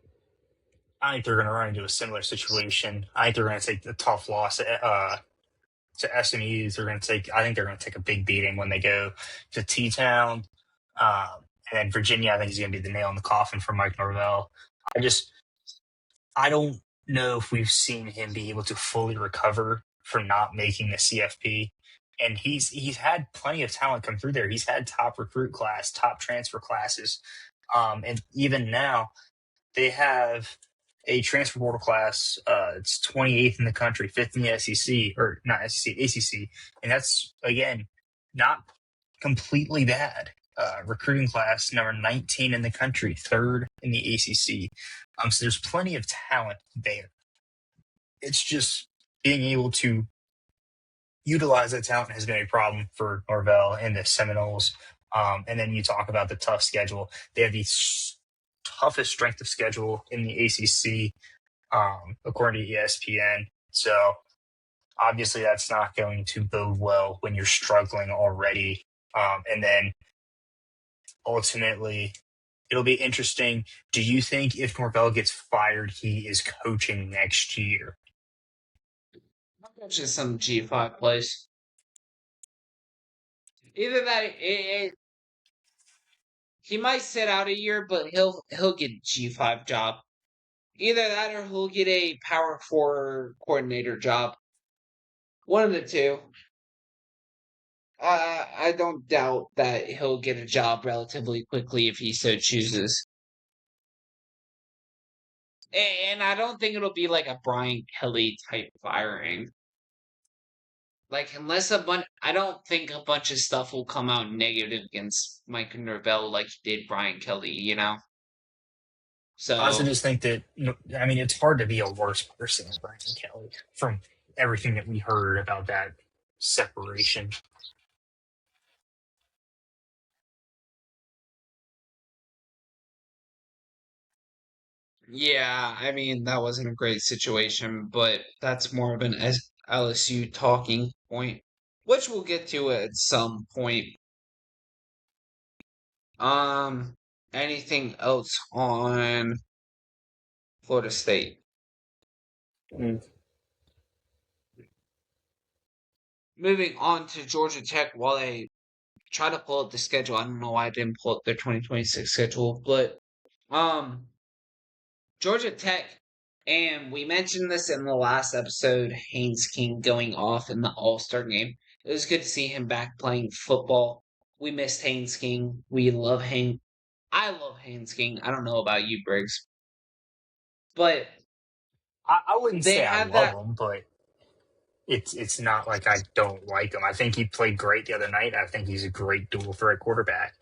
S2: I think they're going to run into a similar situation. I think they're going to take the tough loss to SMU. I think they're going to take a big beating when they go to T-Town. And Virginia, I think, is going to be the nail in the coffin for Mike Norvell. I don't know if we've seen him be able to fully recover from not making the CFP. And he's had plenty of talent come through there. He's had top recruit class, top transfer classes. And even now, they have a transfer portal class. It's 28th in the country, 5th in the SEC, or not SEC, ACC. And that's, again, not completely bad. Recruiting class number 19 in the country, 3rd in the ACC. So there's plenty of talent there. It's just being able to utilize that talent has been a problem for Norvell and the Seminoles. And then you talk about the tough schedule. They have the toughest strength of schedule in the ACC, according to ESPN. So obviously that's not going to bode well when you're struggling already. And then ultimately, it'll be interesting. Do you think if Norvell gets fired, he is coaching next year?
S1: I'll coach some G5 place. Either that, he might sit out a year, but he'll get a G5 job. Either that, or he'll get a Power 4 coordinator job. One of the two. I don't doubt that he'll get a job relatively quickly if he so chooses. And I don't think it'll be like a Brian Kelly type firing. Like, unless I don't think a bunch of stuff will come out negative against Mike Norvell like he did Brian Kelly, you know?
S2: I also
S1: So,
S2: just think that, I mean, it's hard to be a worse person than Brian Kelly from everything that we heard about that separation.
S1: yeah, I mean, that wasn't a great situation, but that's more of an LSU talking point, which we'll get to at some point. Um, anything else on Florida State?
S2: Mm.
S1: Moving on to Georgia Tech, while I try to pull up the schedule, I don't know why I didn't pull up their 2026 schedule, but um, Georgia Tech, and we mentioned this in the last episode, Haynes King going off in the All-Star game. It was good to see him back playing football. We missed Haynes King. We love Haynes. I love Haynes King. I don't know about you, Briggs, but
S2: I wouldn't
S1: they
S2: say I
S1: had
S2: love
S1: that.
S2: him, but it's not like I don't like him. I think he played great the other night. I think he's a great dual threat quarterback.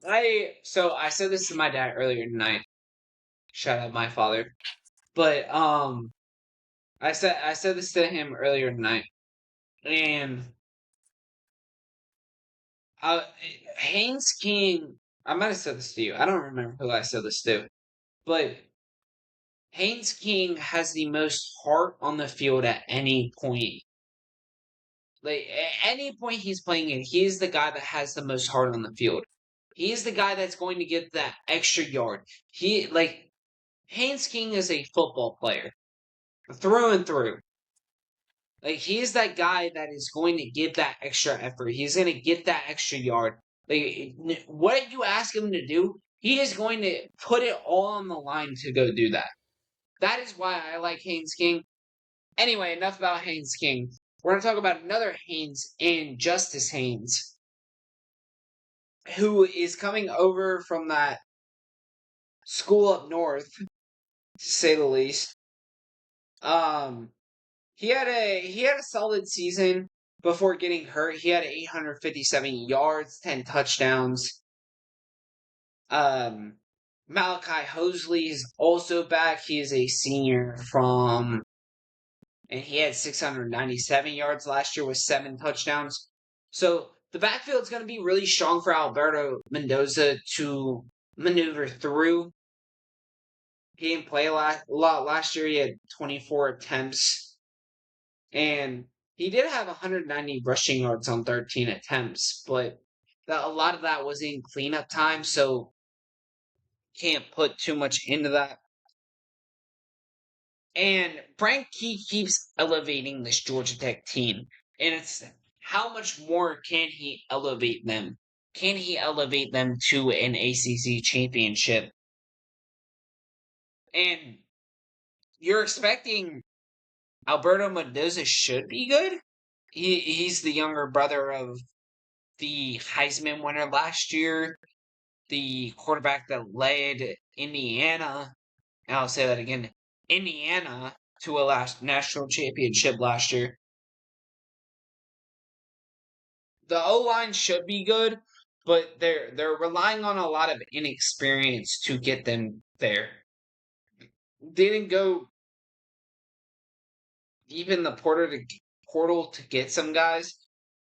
S1: I said this to my dad earlier tonight. Shout out my father. But I said this to him earlier tonight, and uh, Haynes King. I might have said this to you. I don't remember who I said this to, but Haynes King has the most heart on the field at any point. Like at any point he's playing it, he's the guy that has the most heart on the field. He's the guy that's going to get that extra yard. Haynes King is a football player through and through. Like he's that guy that is going to give that extra effort. He's going to get that extra yard. Like what you ask him to do, he is going to put it all on the line to go do that. That is why I like Haynes King. Anyway, enough about Haynes King. We're going to talk about another Haynes and Justice Haynes, who is coming over from that school up north, to say the least. Um, he had a solid season before getting hurt. He had 857 yards, 10 touchdowns. Um, Malachi Hosley is also back. He is a senior and he had 697 yards last year with 7 touchdowns. So the backfield's going to be really strong for Alberto Mendoza to maneuver through. He didn't play a lot last year. He had 24 attempts, and he did have 190 rushing yards on 13 attempts, but a lot of that was in cleanup time, so can't put too much into that. And Frank Key keeps elevating this Georgia Tech team, and it's how much more can he elevate them? Can he elevate them to an ACC championship? And you're expecting Alberto Mendoza should be good. He's the younger brother of the Heisman winner last year, the quarterback that led Indiana, and I'll say that again, Indiana to a last national championship last year. The O line should be good, but they're relying on a lot of inexperience to get them there. They didn't go deep in the portal to get some guys.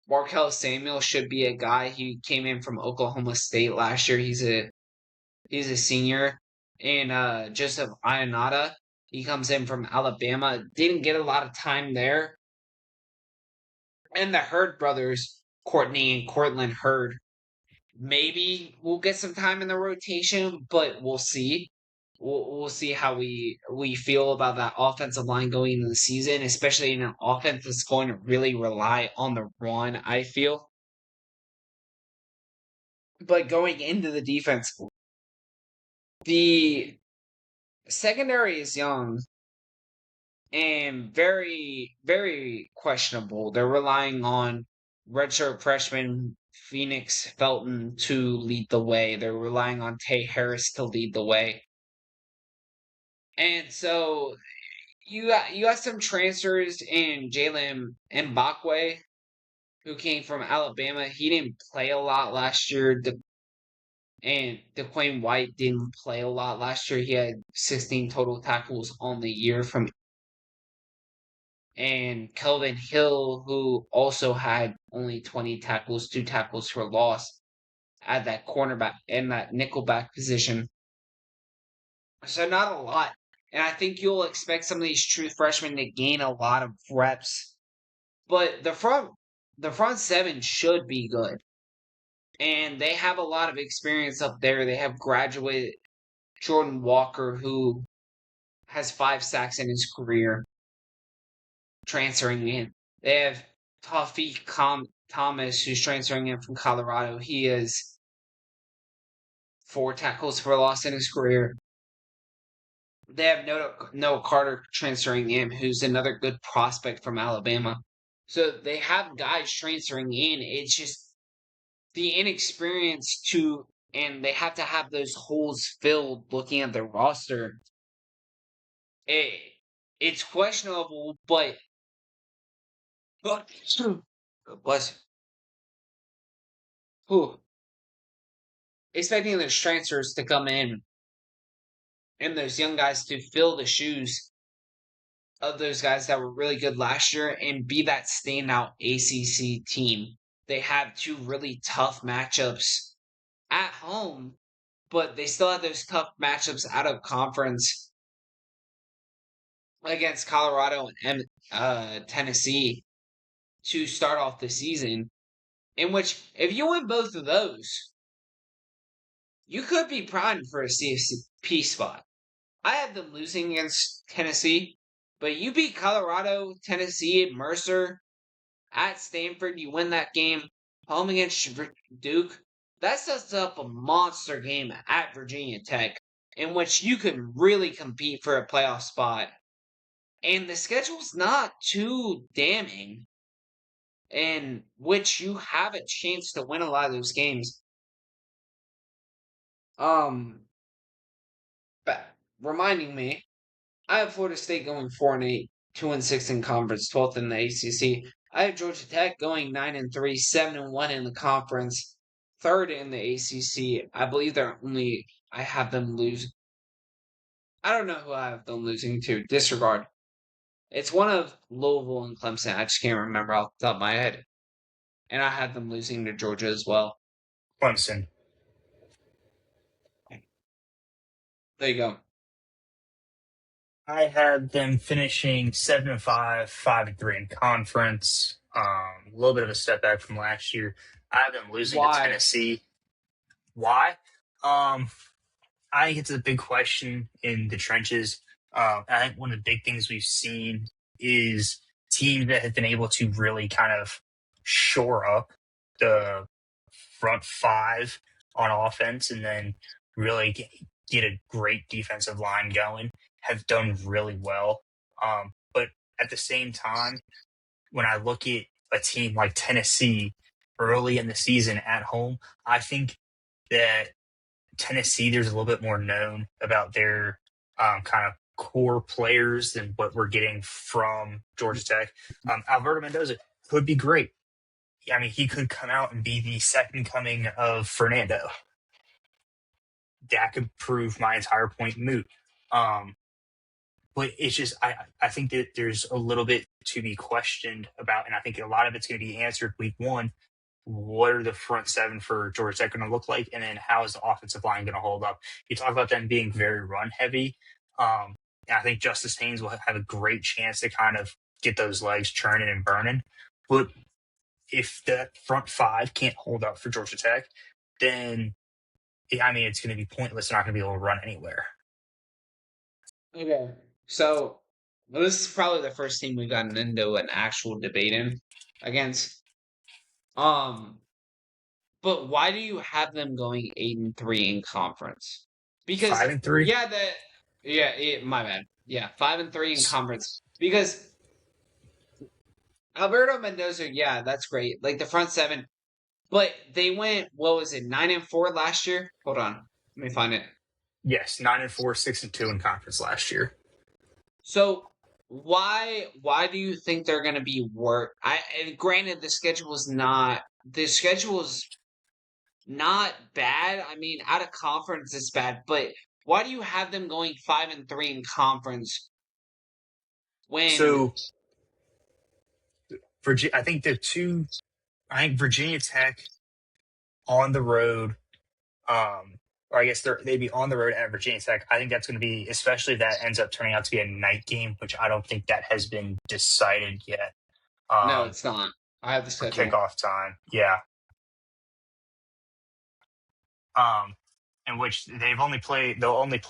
S1: Markel Samuel should be a guy. He came in from Oklahoma State last year. He's a senior. And Joseph Ionata, he comes in from Alabama. Didn't get a lot of time there. And the Hurd brothers, Courtney and Cortland Hurd, maybe we'll get some time in the rotation, but we'll see. We'll see how we feel about that offensive line going into the season, especially in an offense that's going to really rely on the run, I feel. But going into the defense, the secondary is young and very, very questionable. They're relying on redshirt freshman Phoenix Felton to lead the way. They're relying on Tay Harris to lead the way. And so you got some transfers in Jalen Mbakwe, who came from Alabama. He didn't play a lot last year. And DeQuaine White didn't play a lot last year. He had 16 total tackles on the year from, and Kelvin Hill, who also had only 20 tackles, 2 tackles for loss at that cornerback in that nickelback position. So not a lot. And I think you'll expect some of these true freshmen to gain a lot of reps. But the front seven should be good. And they have a lot of experience up there. They have graduate Jordan Walker, who has 5 sacks in his career, transferring in. They have Thomas, who's transferring in from Colorado. He has 4 tackles for loss in his career. They have Noah Carter transferring in, who's another good prospect from Alabama. So they have guys transferring in. It's just the inexperience and they have to have those holes filled looking at their roster. It's questionable, but bless you. Expecting those transfers to come in and those young guys to fill the shoes of those guys that were really good last year and be that standout ACC team. They have 2 really tough matchups at home, but they still have those tough matchups out of conference against Colorado and Tennessee to start off the season. In which, if you win both of those, you could be primed for a CFP spot. I have them losing against Tennessee, but you beat Colorado, Tennessee, Mercer at Stanford. You win that game home against Duke. That sets up a monster game at Virginia Tech in which you could really compete for a playoff spot. And the schedule's not too damning, in which you have a chance to win a lot of those games. But reminding me, I have Florida State going 4-8, 2-6 in conference, 12th in the ACC. I have Georgia Tech going 9-3, 7-1 in the conference, 3rd in the ACC. I believe I have them lose. I don't know who I have them losing to. Disregard. It's one of Louisville and Clemson. I just can't remember off the top of my head. And I had them losing to Georgia as well.
S2: Clemson.
S1: There you go.
S2: I had them finishing 7-5, 5-3 in conference. A little bit of a step back from last year. I have them losing to Tennessee. Why? I think it's a big question in the trenches. I think one of the big things we've seen is teams that have been able to really kind of shore up the front five on offense and then really get a great defensive line going have done really well. But at the same time, when I look at a team like Tennessee early in the season at home, I think that Tennessee, there's a little bit more known about their kind of core players than what we're getting from Georgia Tech. Alberto Mendoza could be great. I mean, he could come out and be the second coming of Fernando. That could prove my entire point moot. But it's just, I think that there's a little bit to be questioned about, and I think a lot of it's going to be answered week one. What are the front seven for Georgia Tech going to look like? And then how is the offensive line going to hold up? You talk about them being very run heavy. I think Justice Haynes will have a great chance to kind of get those legs churning and burning. But if the front five can't hold up for Georgia Tech, then, I mean, it's going to be pointless. They're not going to be able to run anywhere.
S1: Okay. So, this is probably the first team we've gotten into an actual debate in against. But why do you have them going 8-3 in conference? Because
S2: 5-3.
S1: My bad. Yeah, 5-3 in conference. Because Alberto Mendoza, yeah, that's great. Like the front seven, but they went 9-4 last year. Hold on, let me find it.
S2: Yes, 9-4, 6-2 in conference last year.
S1: So why do you think they're going to be worse? And granted, the schedule is not bad. I mean, out of conference it's bad, but why do you have them going 5-3 in conference when
S2: So I think the two. I think Virginia Tech on the road, or I guess they'd be on the road at Virginia Tech. I think that's going to be, especially if that ends up turning out to be a night game, which I don't think that has been decided yet.
S1: no, it's not. I have the
S2: For
S1: schedule.
S2: kickoff time, yeah. In which they'll only play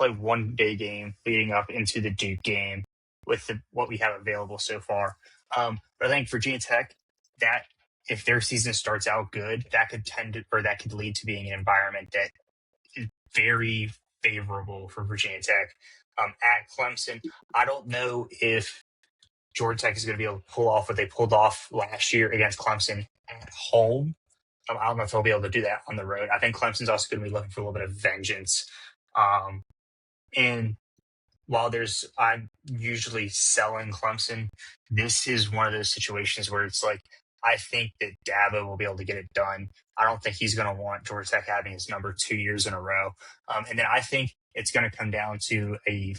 S2: one day game leading up into the Duke game with what we have available so far. But I think Virginia Tech, that if their season starts out good, that could lead to being an environment that is very favorable for Virginia Tech. At Clemson, I don't know if Georgia Tech is going to be able to pull off what they pulled off last year against Clemson at home. I don't know if they'll be able to do that on the road. I think Clemson's also going to be looking for a little bit of vengeance. And while I'm usually selling Clemson, this is one of those situations where it's like, I think that Dabo will be able to get it done. I don't think he's going to want Georgia Tech having his number 2 years in a row. And then I think it's going to come down to a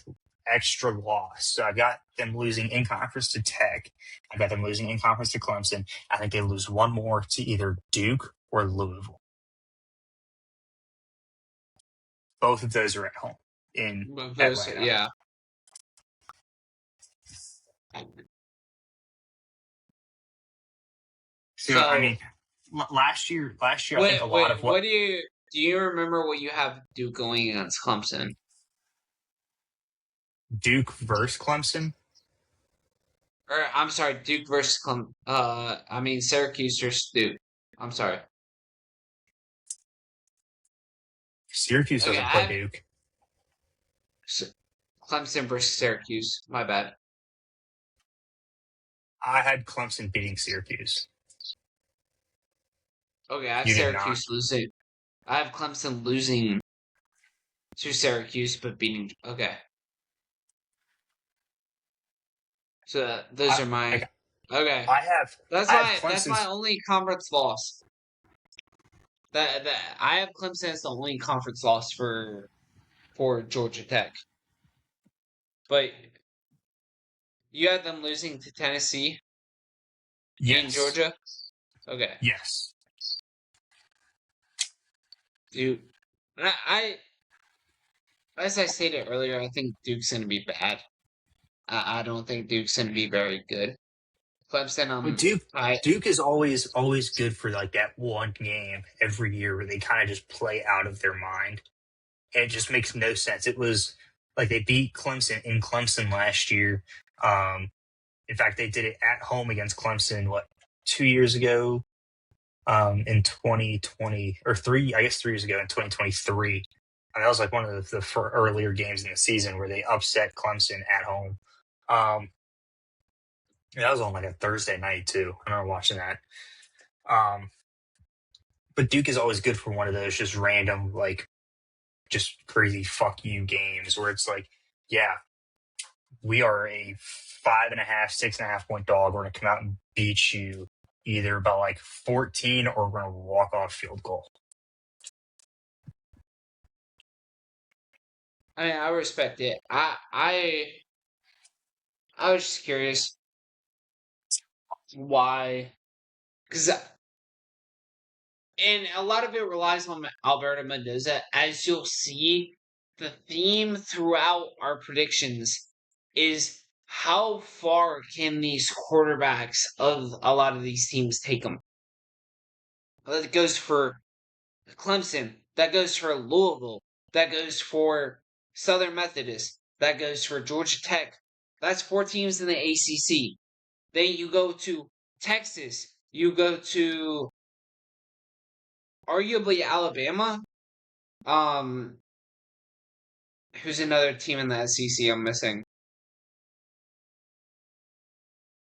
S2: extra loss. So I've got them losing in conference to Tech. I've got them losing in conference to Clemson. I think they lose one more to either Duke or Louisville. Both of those are at home in Atlanta.
S1: Yeah.
S2: So I mean, last year, I think a lot of what
S1: do you remember what you have Duke going against Clemson?
S2: Duke versus Clemson.
S1: Or I'm sorry, Duke versus Syracuse versus Duke. I'm sorry.
S2: Syracuse doesn't play Duke.
S1: Clemson versus Syracuse. My bad.
S2: I had Clemson beating Syracuse.
S1: Okay, I have Syracuse losing. I have Clemson losing to Syracuse, but beating. Okay. So those are my. Okay. That's my only conference loss. I have Clemson as the only conference loss for Georgia Tech. But you had them losing to Tennessee in Georgia? Okay.
S2: Yes.
S1: Dude, as I stated earlier, I think Duke's going to be bad. I don't think Duke's going to be very good. Clemson,
S2: but Duke is always good for like that one game every year where they kind of just play out of their mind. And it just makes no sense. It was like they beat Clemson in Clemson last year. In fact, they did it at home against Clemson, 2 years ago, in 2020, or 3 years ago in 2023. And that was like one of the earlier games in the season where they upset Clemson at home. That was on like a Thursday night too. I remember watching that. But Duke is always good for one of those just random, like, just crazy fuck you games where it's like, yeah, we are a 5.5, 6.5 point dog. We're going to come out and beat you either by like 14 or we're going to walk off field goal.
S1: I mean, I respect it. I was just curious why, because and a lot of it relies on Alberto Mendoza. As you'll see, the theme throughout our predictions is how far can these quarterbacks of a lot of these teams take them. That goes for Clemson. That goes for Louisville. That goes for Southern Methodist. That goes for Georgia Tech. That's 4 teams in the ACC. Then you go to Texas. You go to arguably Alabama. Who's another team in the SEC I'm missing?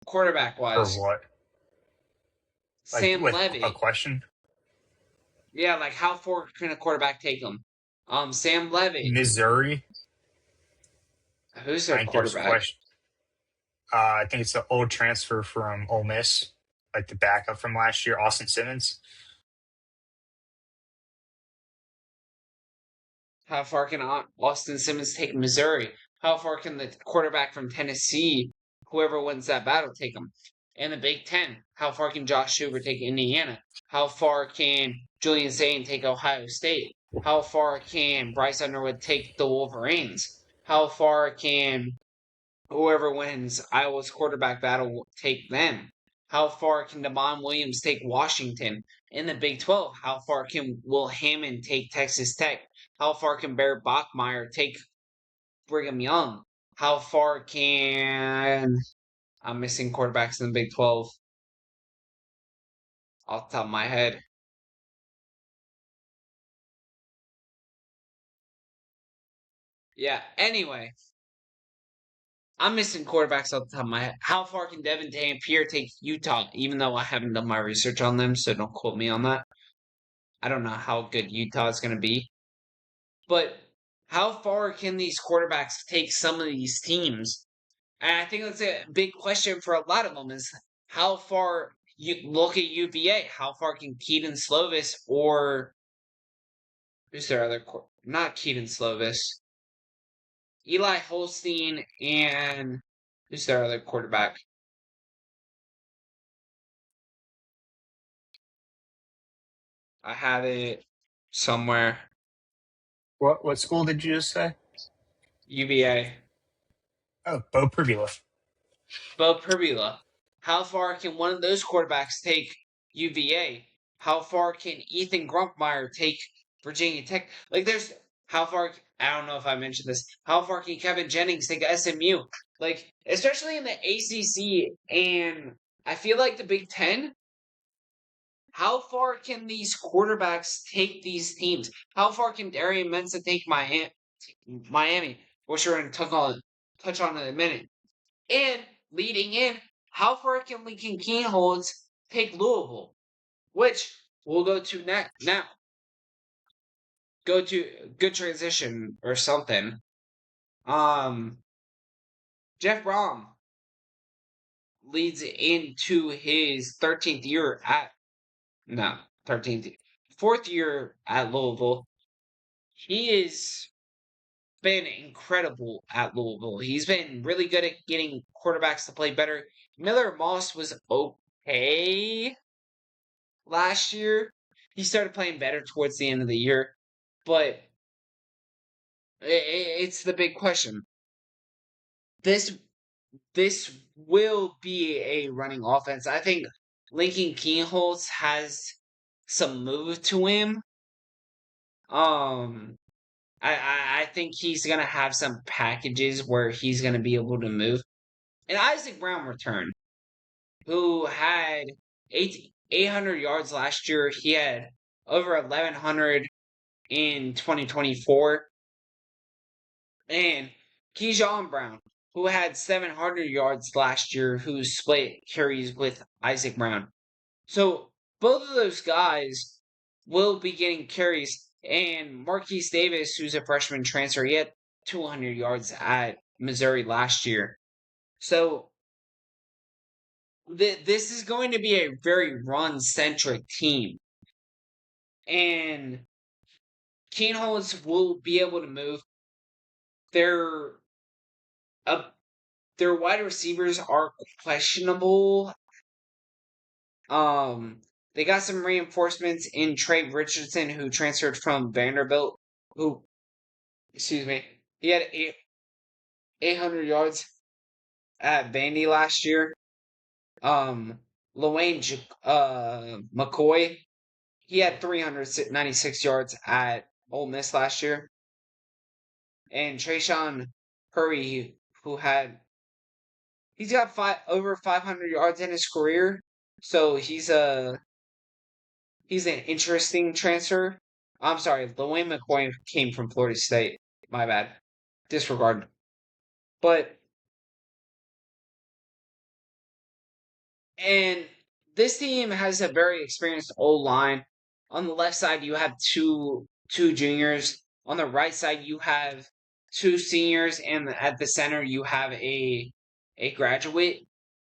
S1: Quarterback wise.
S2: For what?
S1: Sam
S2: like
S1: Levy.
S2: A question?
S1: Yeah, like how far can a quarterback take them? Sam Levitt.
S2: Missouri.
S1: Who's
S2: I
S1: their
S2: think there's
S1: quarterback?
S2: question. I think it's the old transfer from Ole Miss, like the backup from last year, Austin Simmons.
S1: How far can Austin Simmons take Missouri? How far can the quarterback from Tennessee, whoever wins that battle, take him? In the Big Ten, how far can Josh Hoover take Indiana? How far can Julian Saint take Ohio State? How far can Bryce Underwood take the Wolverines? How far can whoever wins Iowa's quarterback battle take them? How far can Damon Williams take Washington? In the Big 12, how far can Will Hammond take Texas Tech? How far can Bear Bachmeyer take Brigham Young? How far can I'm missing quarterbacks in the Big 12 off the top of my head. Yeah, anyway, I'm missing quarterbacks off the top of my head. How far can Devin Pierre take Utah? Even though I haven't done my research on them, so don't quote me on that. I don't know how good Utah is going to be. But how far can these quarterbacks take some of these teams? And I think that's a big question for a lot of them is how far you look at UVA. How far can Keaton Slovis or who's their other not Keaton Slovis, Eli Holstein and who's their other quarterback? I have it somewhere.
S2: What school did you just say?
S1: UVA.
S2: Oh, Bo Pribula.
S1: Bo Perbula. How far can one of those quarterbacks take UVA? How far can Ethan Grumpmeyer take Virginia Tech? Like, there's how far? I don't know if I mentioned this. How far can Kevin Jennings take SMU? Like, especially in the ACC, and I feel like the Big Ten. How far can these quarterbacks take these teams? How far can Darian Mensa take Miami, which we're going to touch on in a minute? And leading in, how far can Lincoln Keenholz take Louisville? Which we'll go to next now. Go to good transition or something. Jeff Brom leads into his 13th year at no 13th fourth year at Louisville. He has been incredible at Louisville. He's been really good at getting quarterbacks to play better. Miller Moss was okay last year. He started playing better towards the end of the year, but it's the big question. This this will be a running offense. I think Lincoln Keenholz has some move to him. Um, I think he's gonna have some packages where he's gonna be able to move. And Isaac Brown returned, who had 800 yards last year. He had over 1,100 in 2024. And Keyshawn Brown, who had 700 yards last year, who split carries with Isaac Brown. So both of those guys will be getting carries. And Marquise Davis, who's a freshman transfer, he had 200 yards at Missouri last year. So this is going to be a very run-centric team. And Keenholz will be able to move. Their their wide receivers are questionable. They got some reinforcements in Trey Richardson, who transferred from Vanderbilt. Who, excuse me, he had 800 yards at Vandy last year. Lawayne McCoy, he had 396 yards at Ole Miss last year. And Trayshawn Curry, he's got over 500 yards in his career, so he's an interesting transfer. I'm sorry, Lawayne McCoy came from Florida State. My bad. Disregard. But and this team has a very experienced old line. On the left side, you have two juniors. On the right side, you have two seniors, and at the center, you have a graduate,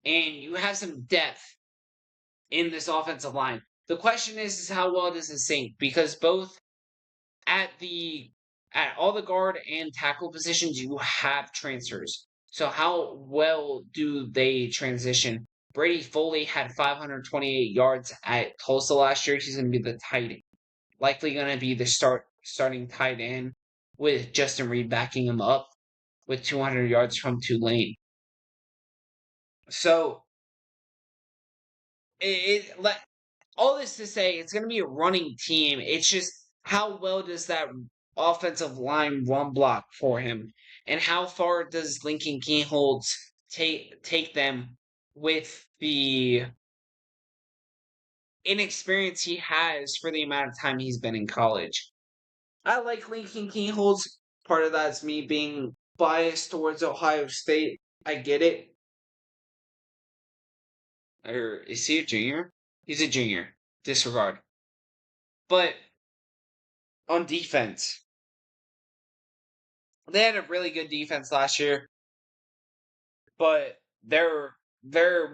S1: and you have some depth in this offensive line. The question is how well does it sync? Because both at all the guard and tackle positions, you have transfers. So how well do they transition? Brady Foley had 528 yards at Tulsa last year. He's going to be the tight end. Likely going to be the starting tight end with Justin Reed backing him up with 200 yards from Tulane. So all this to say, it's going to be a running team. It's just how well does that offensive line run block for him, and how far does Lincoln Keenholz take them with the inexperience he has for the amount of time he's been in college. I like Lincoln Keenholz. Part of that's me being biased towards Ohio State. I get it. Or is he a junior? He's a junior. Disregard. But on defense, they had a really good defense last year, but there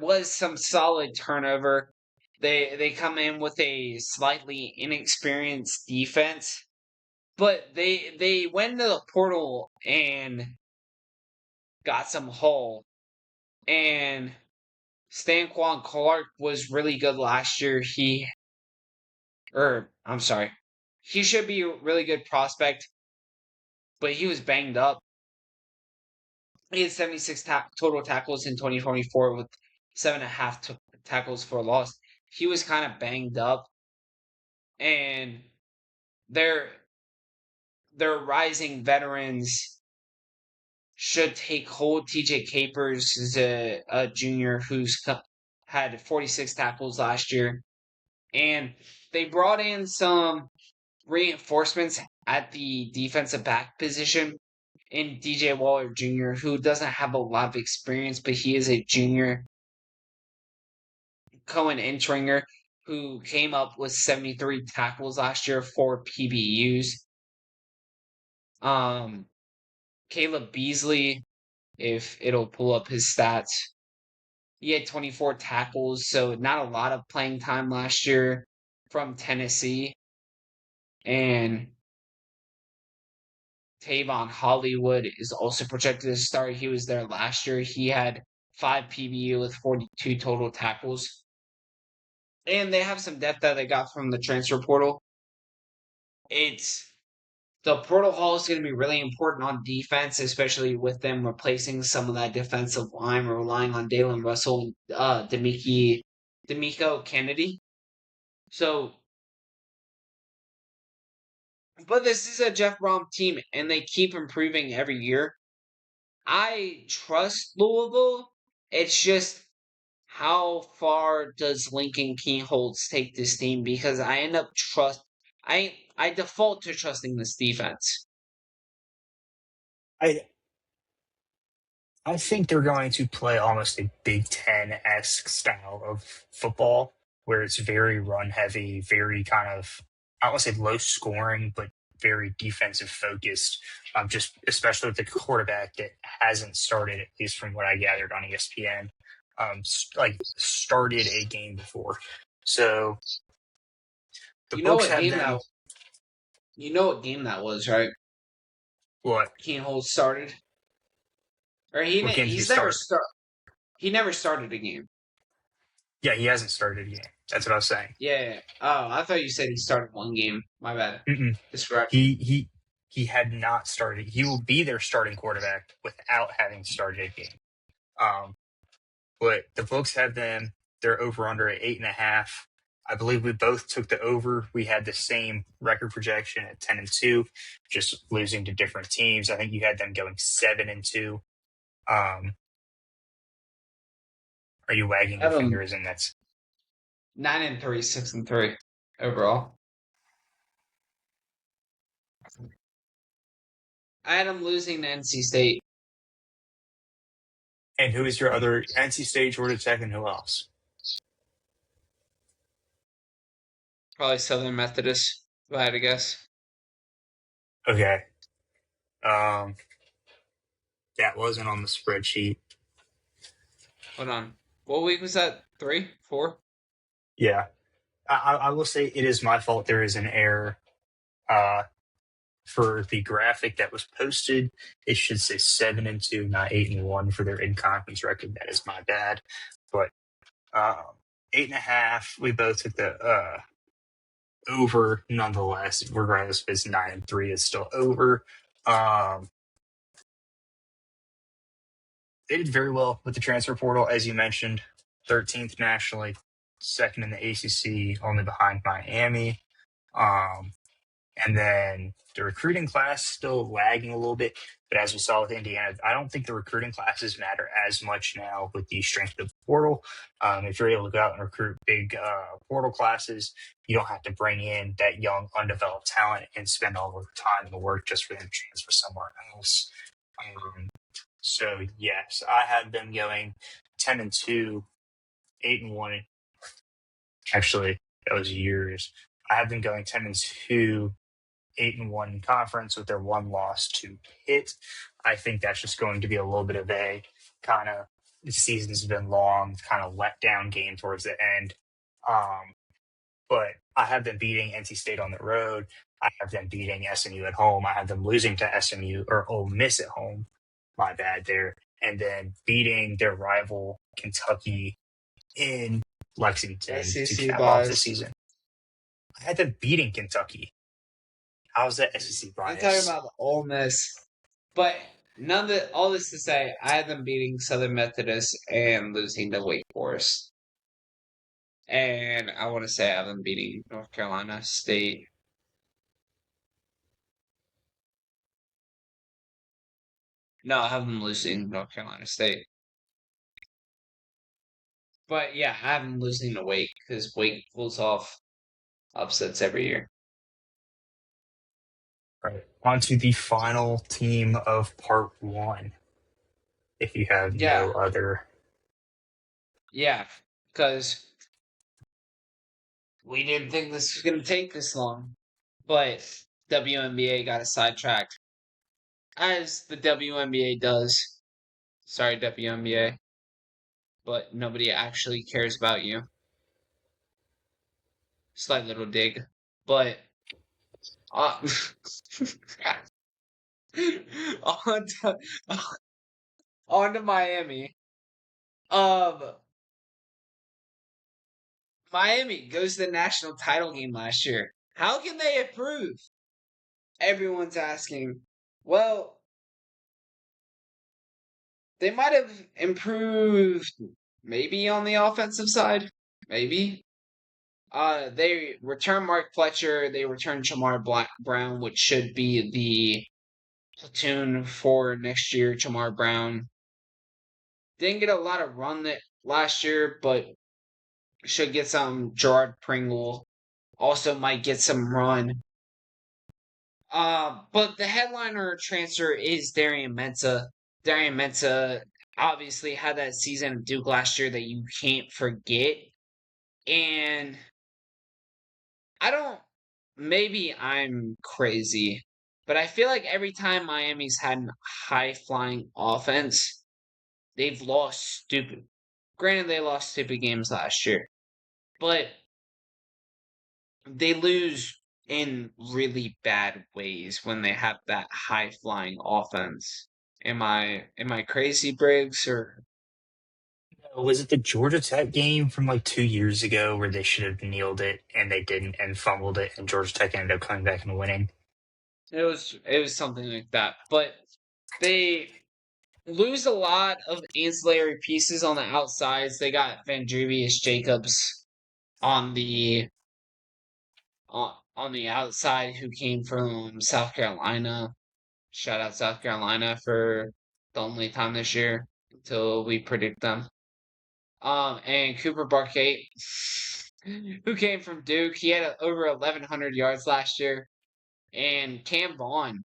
S1: was some solid turnover. They come in with a slightly inexperienced defense, but they went into the portal and got some haul. And Stanquan Clark was really good last year. He should be a really good prospect, but he was banged up. He had 76 total tackles in 2024 with 7.5 tackles for loss. He was kind of banged up, and their rising veterans should take hold. TJ Capers is a junior who's had 46 tackles last year, and they brought in some reinforcements at the defensive back position in DJ Waller Jr., who doesn't have a lot of experience, but he is a junior. Cohen Intringer, who came up with 73 tackles last year, 4 PBUs. Caleb Beasley, if it'll pull up his stats, he had 24 tackles, so not a lot of playing time last year from Tennessee. And Tavon Hollywood is also projected to start. He was there last year. He had 5 PBU with 42 total tackles. And they have some depth that they got from the transfer portal. The portal haul is going to be really important on defense, especially with them replacing some of that defensive line, relying on Dalen Russell and D'Amico Kennedy. So, but this is a Jeff Brom team, and they keep improving every year. I trust Louisville. It's just how far does Lincoln Keenholz take this team? Because I end up I default to trusting this defense.
S2: I think they're going to play almost a Big Ten-esque style of football where it's very run heavy, very kind of, I don't want to say low scoring, but very defensive focused. Just especially with the quarterback that hasn't started, at least from what I gathered on ESPN, started a game before. So the books have them.
S1: You know what game that was, right?
S2: What?
S1: Keenholz started. Or he never started a game.
S2: Yeah, he hasn't started a game. That's what I was saying.
S1: Yeah. Oh, I thought you said he started one game. My bad. Disregard.
S2: He had not started. He will be their starting quarterback without having started a game. But the books have them. They're over under at 8.5. I believe we both took the over. We had the same record projection at 10-2, just losing to different teams. I think you had them going 7-2. Are you wagging your fingers? And that's
S1: 9-3, 6-3 overall. I had them losing to NC State.
S2: And who is your other NC State, Georgia Tech, and who else?
S1: Probably Southern Methodist, if I had to guess.
S2: Okay. Um, that wasn't on the spreadsheet.
S1: Hold on. What week was that? 3? 4?
S2: Yeah. I will say it is my fault. There is an error. Uh, for the graphic that was posted, it should say 7-2, not 8-1 for their in-conference record. That is my bad. But 8.5, we both took the over nonetheless, regardless if it's 9-3, it's still over. They did very well with the transfer portal, as you mentioned. 13th nationally, second in the ACC, only behind Miami. And then the recruiting class still lagging a little bit. But as we saw with Indiana, I don't think the recruiting classes matter as much now with the strength of the portal. If you're able to go out and recruit big portal classes, you don't have to bring in that young, undeveloped talent and spend all the time and the work just for them to transfer somewhere else. So, yes, I had them going 10-2, 8-1. Actually, that was years. I had them going 10-2, 8-1 in conference with their one loss to Pitt. I think that's just going to be a little bit of a kind of, the season's been long, kind of let down game towards the end. But I have them beating NC State on the road. I have them beating SMU at home. I have them losing to SMU or Ole Miss at home. My bad there. And then beating their rival Kentucky in Lexington to
S1: SEC
S2: cap off the
S1: bias.
S2: season. I had them beating Kentucky. How's that SEC
S1: I'm
S2: bias?
S1: talking about the Ole Miss. But all this to say, I had them beating Southern Methodist and losing to Wake Forest. And I want to say I have them beating North Carolina State. No, I have them losing North Carolina State. But yeah, I have them losing to Wake because Wake pulls off upsets every year.
S2: Right. On to the final team of part one. If you have
S1: Yeah,
S2: no other.
S1: yeah, because we didn't think this was going to take this long. But WNBA got us sidetracked. As the WNBA does. Sorry, WNBA. But nobody actually cares about you. Slight little dig. But uh, on to on to Miami. Um, Miami goes to the national title game last year. How can they improve? Everyone's asking. Well, they might have improved maybe on the offensive side. Maybe. They return Mark Fletcher. They return Chamar Brown, which should be the platoon for next year. Chamar Brown didn't get a lot of run that last year, but should get some. Gerard Pringle also might get some run. But the headliner transfer is Darian Mensah. Darian Mensah obviously had that season at Duke last year that you can't forget. And I don't, maybe I'm crazy, but I feel like every time Miami's had a high flying offense, they've lost stupid. Granted, they lost stupid games last year, but they lose in really bad ways when they have that high flying offense. Am I crazy, Briggs? Or
S2: Was it the Georgia Tech game from like 2 years ago where they should have kneeled it and they didn't and fumbled it and Georgia Tech ended up coming back and winning?
S1: it was something like that. But they lose a lot of ancillary pieces on the outsides. They got Vandrevius Jacobs on the on the outside who came from South Carolina. Shout out South Carolina for the only time this year until we predict them. And Cooper Barkate, who came from Duke. He had over 1,100 yards last year. And Cam Vaughn,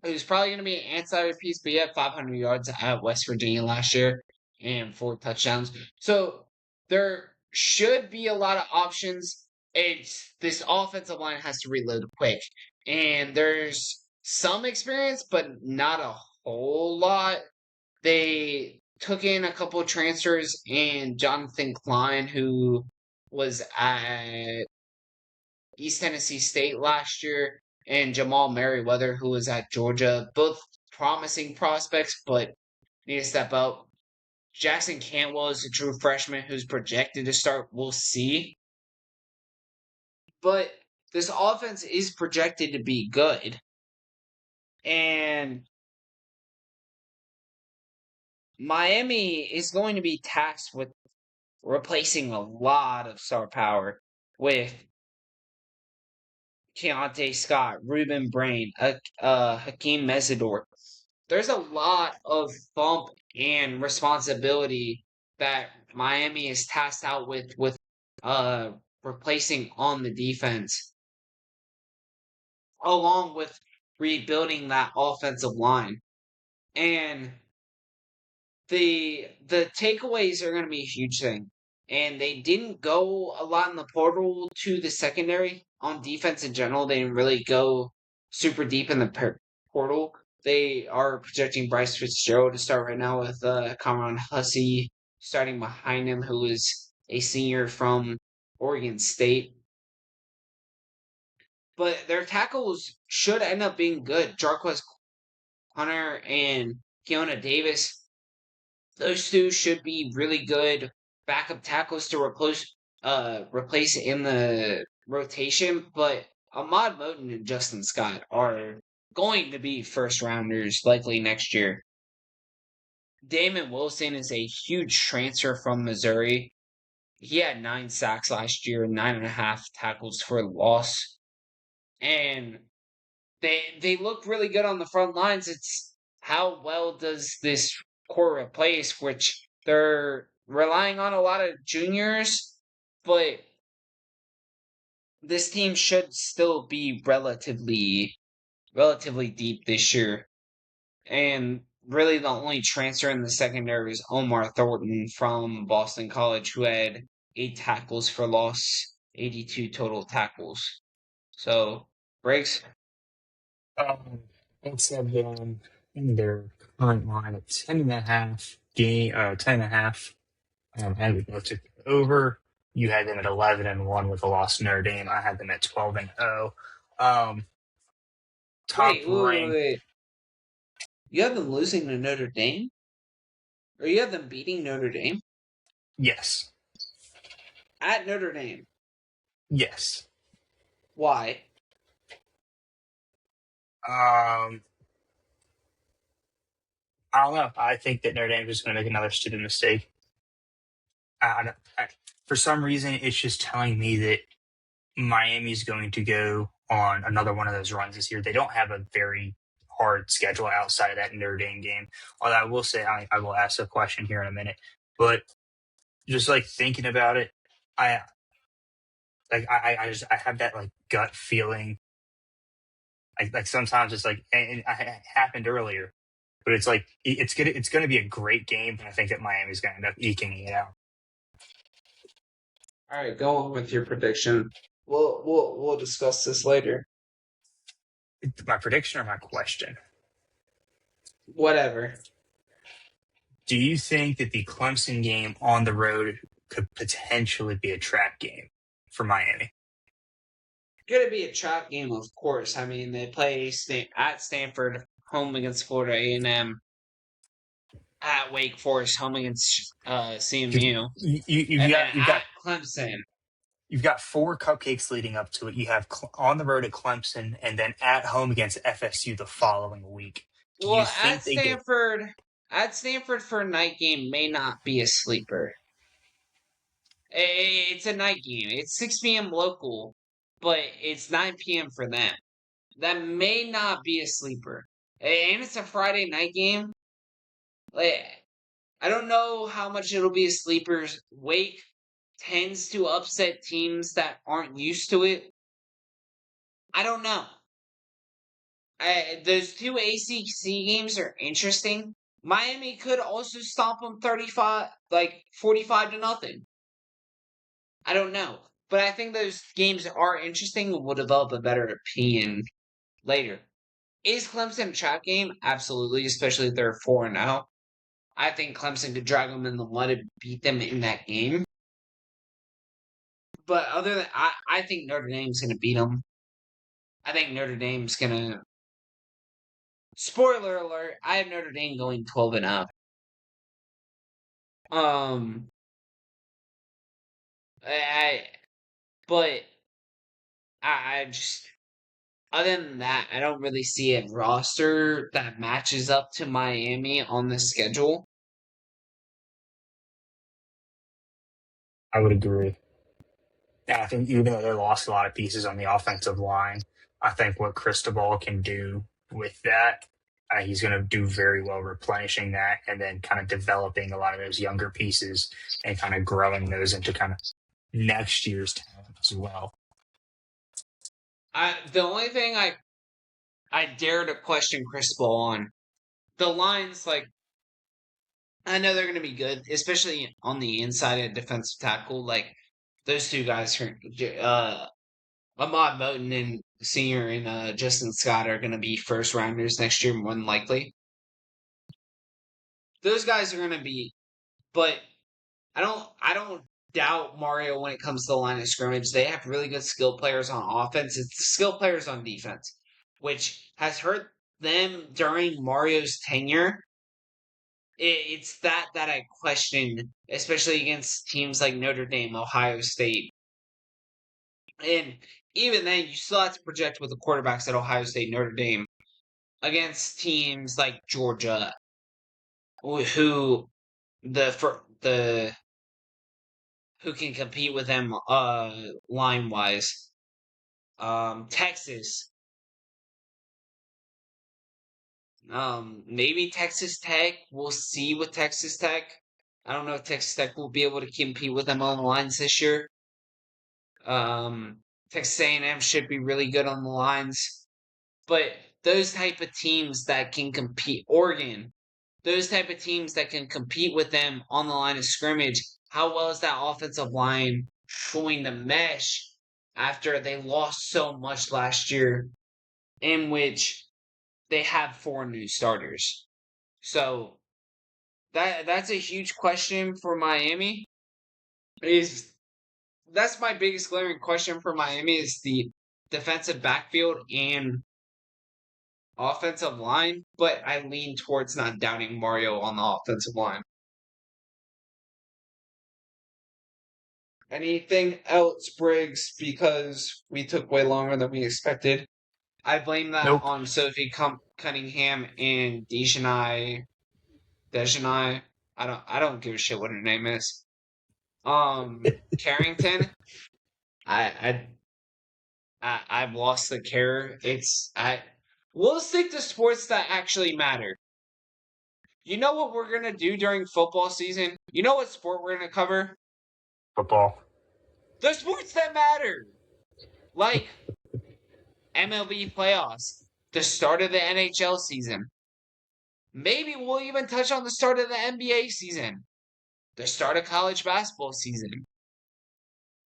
S1: who's probably going to be an ancillary piece, but he had 500 yards at West Virginia last year and 4 touchdowns. So there should be a lot of options. It's this offensive line has to reload quick. And there's some experience, but not a whole lot. They took in a couple of transfers and Jonathan Klein, who was at East Tennessee State last year, and Jamal Merriweather, who was at Georgia. Both promising prospects, but need to step up. Jackson Cantwell is a true freshman who's projected to start. We'll see. But this offense is projected to be good. And Miami is going to be tasked with replacing a lot of star power with Keontae Scott, Ruben Brain, Hakeem Mesidor. There's a lot of bump and responsibility that Miami is tasked out with uh replacing on the defense, along with rebuilding that offensive line. And the takeaways are going to be a huge thing. And they didn't go a lot in the portal to the secondary on defense in general. They didn't really go super deep in the portal. They are projecting Bryce Fitzgerald to start right now with Cameron Hussey starting behind him, who is a senior from Oregon State. But their tackles should end up being good. Jarquez Hunter and Keona Davis, those two should be really good backup tackles to replace in the rotation. But Ahmad Moten and Justin Scott are going to be first rounders likely next year. Damon Wilson is a huge transfer from Missouri. He had 9 sacks last year, 9.5 tackles for loss, and they look really good on the front lines. It's how well does this core replace, which they're relying on a lot of juniors, but this team should still be relatively deep this year. And really the only transfer in the secondary is Omar Thornton from Boston College, who had 8 tackles for loss, 82 total tackles. So, Briggs?
S2: It's been in their current line of 10.5. And we both took over. You had them at 11-1 with a loss to Notre Dame. I had them at 12-0. Top ranked.
S1: Wait. You have them losing to Notre Dame? Or you have them beating Notre Dame?
S2: Yes.
S1: At Notre Dame?
S2: Yes.
S1: Why?
S2: I don't know. I think that Notre Dame is going to make another stupid mistake. For some reason, it's just telling me that Miami's going to go on another one of those runs this year. They don't have a very hard schedule outside of that Notre Dame game. Although I will say, I will ask a question here in a minute, but just like thinking about it, I have that like gut feeling. Like sometimes it's like, and it happened earlier, but it's like it's gonna be a great game, and I think that Miami's gonna end up eking it out.
S1: All right, go on with your prediction. We'll discuss this later.
S2: My prediction or my question?
S1: Whatever.
S2: Do you think that the Clemson game on the road could potentially be a trap game for Miami?
S1: Gonna be a trap game, of course. I mean, they play at Stanford, home against Florida A&M, at Wake Forest, home against CMU, and then at Clemson.
S2: You've got 4 cupcakes leading up to it. You have on the road at Clemson, and then at home against FSU the following week.
S1: Well, at Stanford for a night game may not be a sleeper. It's a night game. It's 6 p.m. local, but it's 9 p.m. for them. That may not be a sleeper. And it's a Friday night game. Like, I don't know how much it'll be a sleeper. Wake tends to upset teams that aren't used to it. I don't know. Those 2 ACC games are interesting. Miami could also stomp them 45 to nothing. I don't know. But I think those games are interesting and we'll develop a better opinion later. Is Clemson a trap game? Absolutely, especially if they're 4-0. I think Clemson could drag them in the mud and beat them in that game. But other than I think Notre Dame's going to beat them. I think Notre Dame's going to. Spoiler alert! I have Notre Dame going 12-0. Um, I but I just other than that, I don't really see a roster that matches up to Miami on the schedule.
S2: I would agree. Yeah, I think even though they lost a lot of pieces on the offensive line, I think what Cristobal can do with that, he's going to do very well replenishing that and then kind of developing a lot of those younger pieces and kind of growing those into kind of next year's talent as well.
S1: The only thing I dare to question Cristobal on the lines, like I know they're going to be good, especially on the inside at defensive tackle. Like those two guys, Ahmad Moten and Senior and Justin Scott are going to be first rounders next year, more than likely. Those guys are going to be, but I don't doubt Mario when it comes to the line of scrimmage. They have really good skill players on offense. It's the skill players on defense, which has hurt them during Mario's tenure. It's that I question, especially against teams like Notre Dame, Ohio State. And even then, you still have to project with the quarterbacks at Ohio State, Notre Dame, against teams like Georgia, who the who can compete with them line wise. Texas, maybe Texas Tech. We'll see with Texas Tech. I don't know if Texas Tech will be able to compete with them on the lines this year. Texas A&M should be really good on the lines, but those type of teams that can compete, Oregon, those type of teams that can compete with them on the line of scrimmage, how well is that offensive line going to mesh after they lost so much last year, in which they have 4 new starters? So that's a huge question for Miami. Is That's my biggest glaring question for Miami is the defensive backfield and offensive line, but I lean towards not doubting Mario on the offensive line. Anything else, Briggs? Because we took way longer than we expected. I blame that
S2: Nope.
S1: on Sophie Cunningham and Dejanai. I don't give a shit what her name is. Carrington. I I've lost the care. We'll stick to sports that actually matter. You know what we're gonna do during football season? You know what sport we're gonna cover?
S2: Football.
S1: The sports that matter! Like MLB playoffs, the start of the NHL season. Maybe we'll even touch on the start of the NBA season, the start of college basketball season.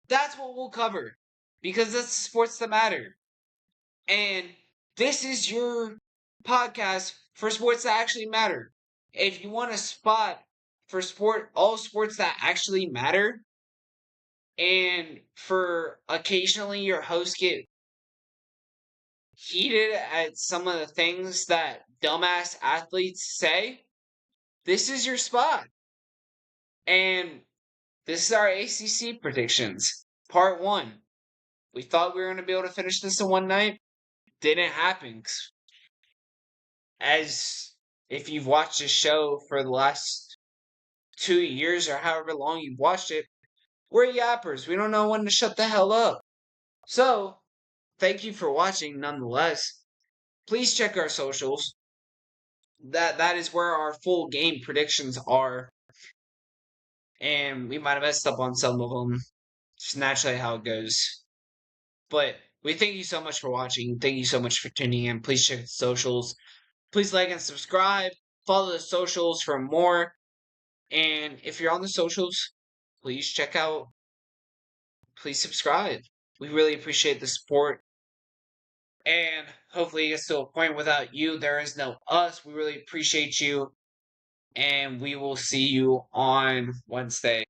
S1: That's what we'll cover because that's the sports that matter. And this is your podcast for sports that actually matter. If you want a spot for all sports that actually matter, and for occasionally your hosts get heated at some of the things that dumbass athletes say, this is your spot. And this is our ACC predictions. Part 1. We thought we were going to be able to finish this in one night. Didn't happen. As if you've watched this show for the last 2 years or however long you've watched it, we're yappers. We don't know when to shut the hell up. So, thank you for watching nonetheless. Please check our socials. That is where our full game predictions are. And we might have messed up on some of them. Just naturally how it goes. But we thank you so much for watching. Thank you so much for tuning in. Please check the socials. Please like and subscribe. Follow the socials for more. And if you're on the socials, please please subscribe. We really appreciate the support. And hopefully it gets to a point without you, there is no us. We really appreciate you. And we will see you on Wednesday.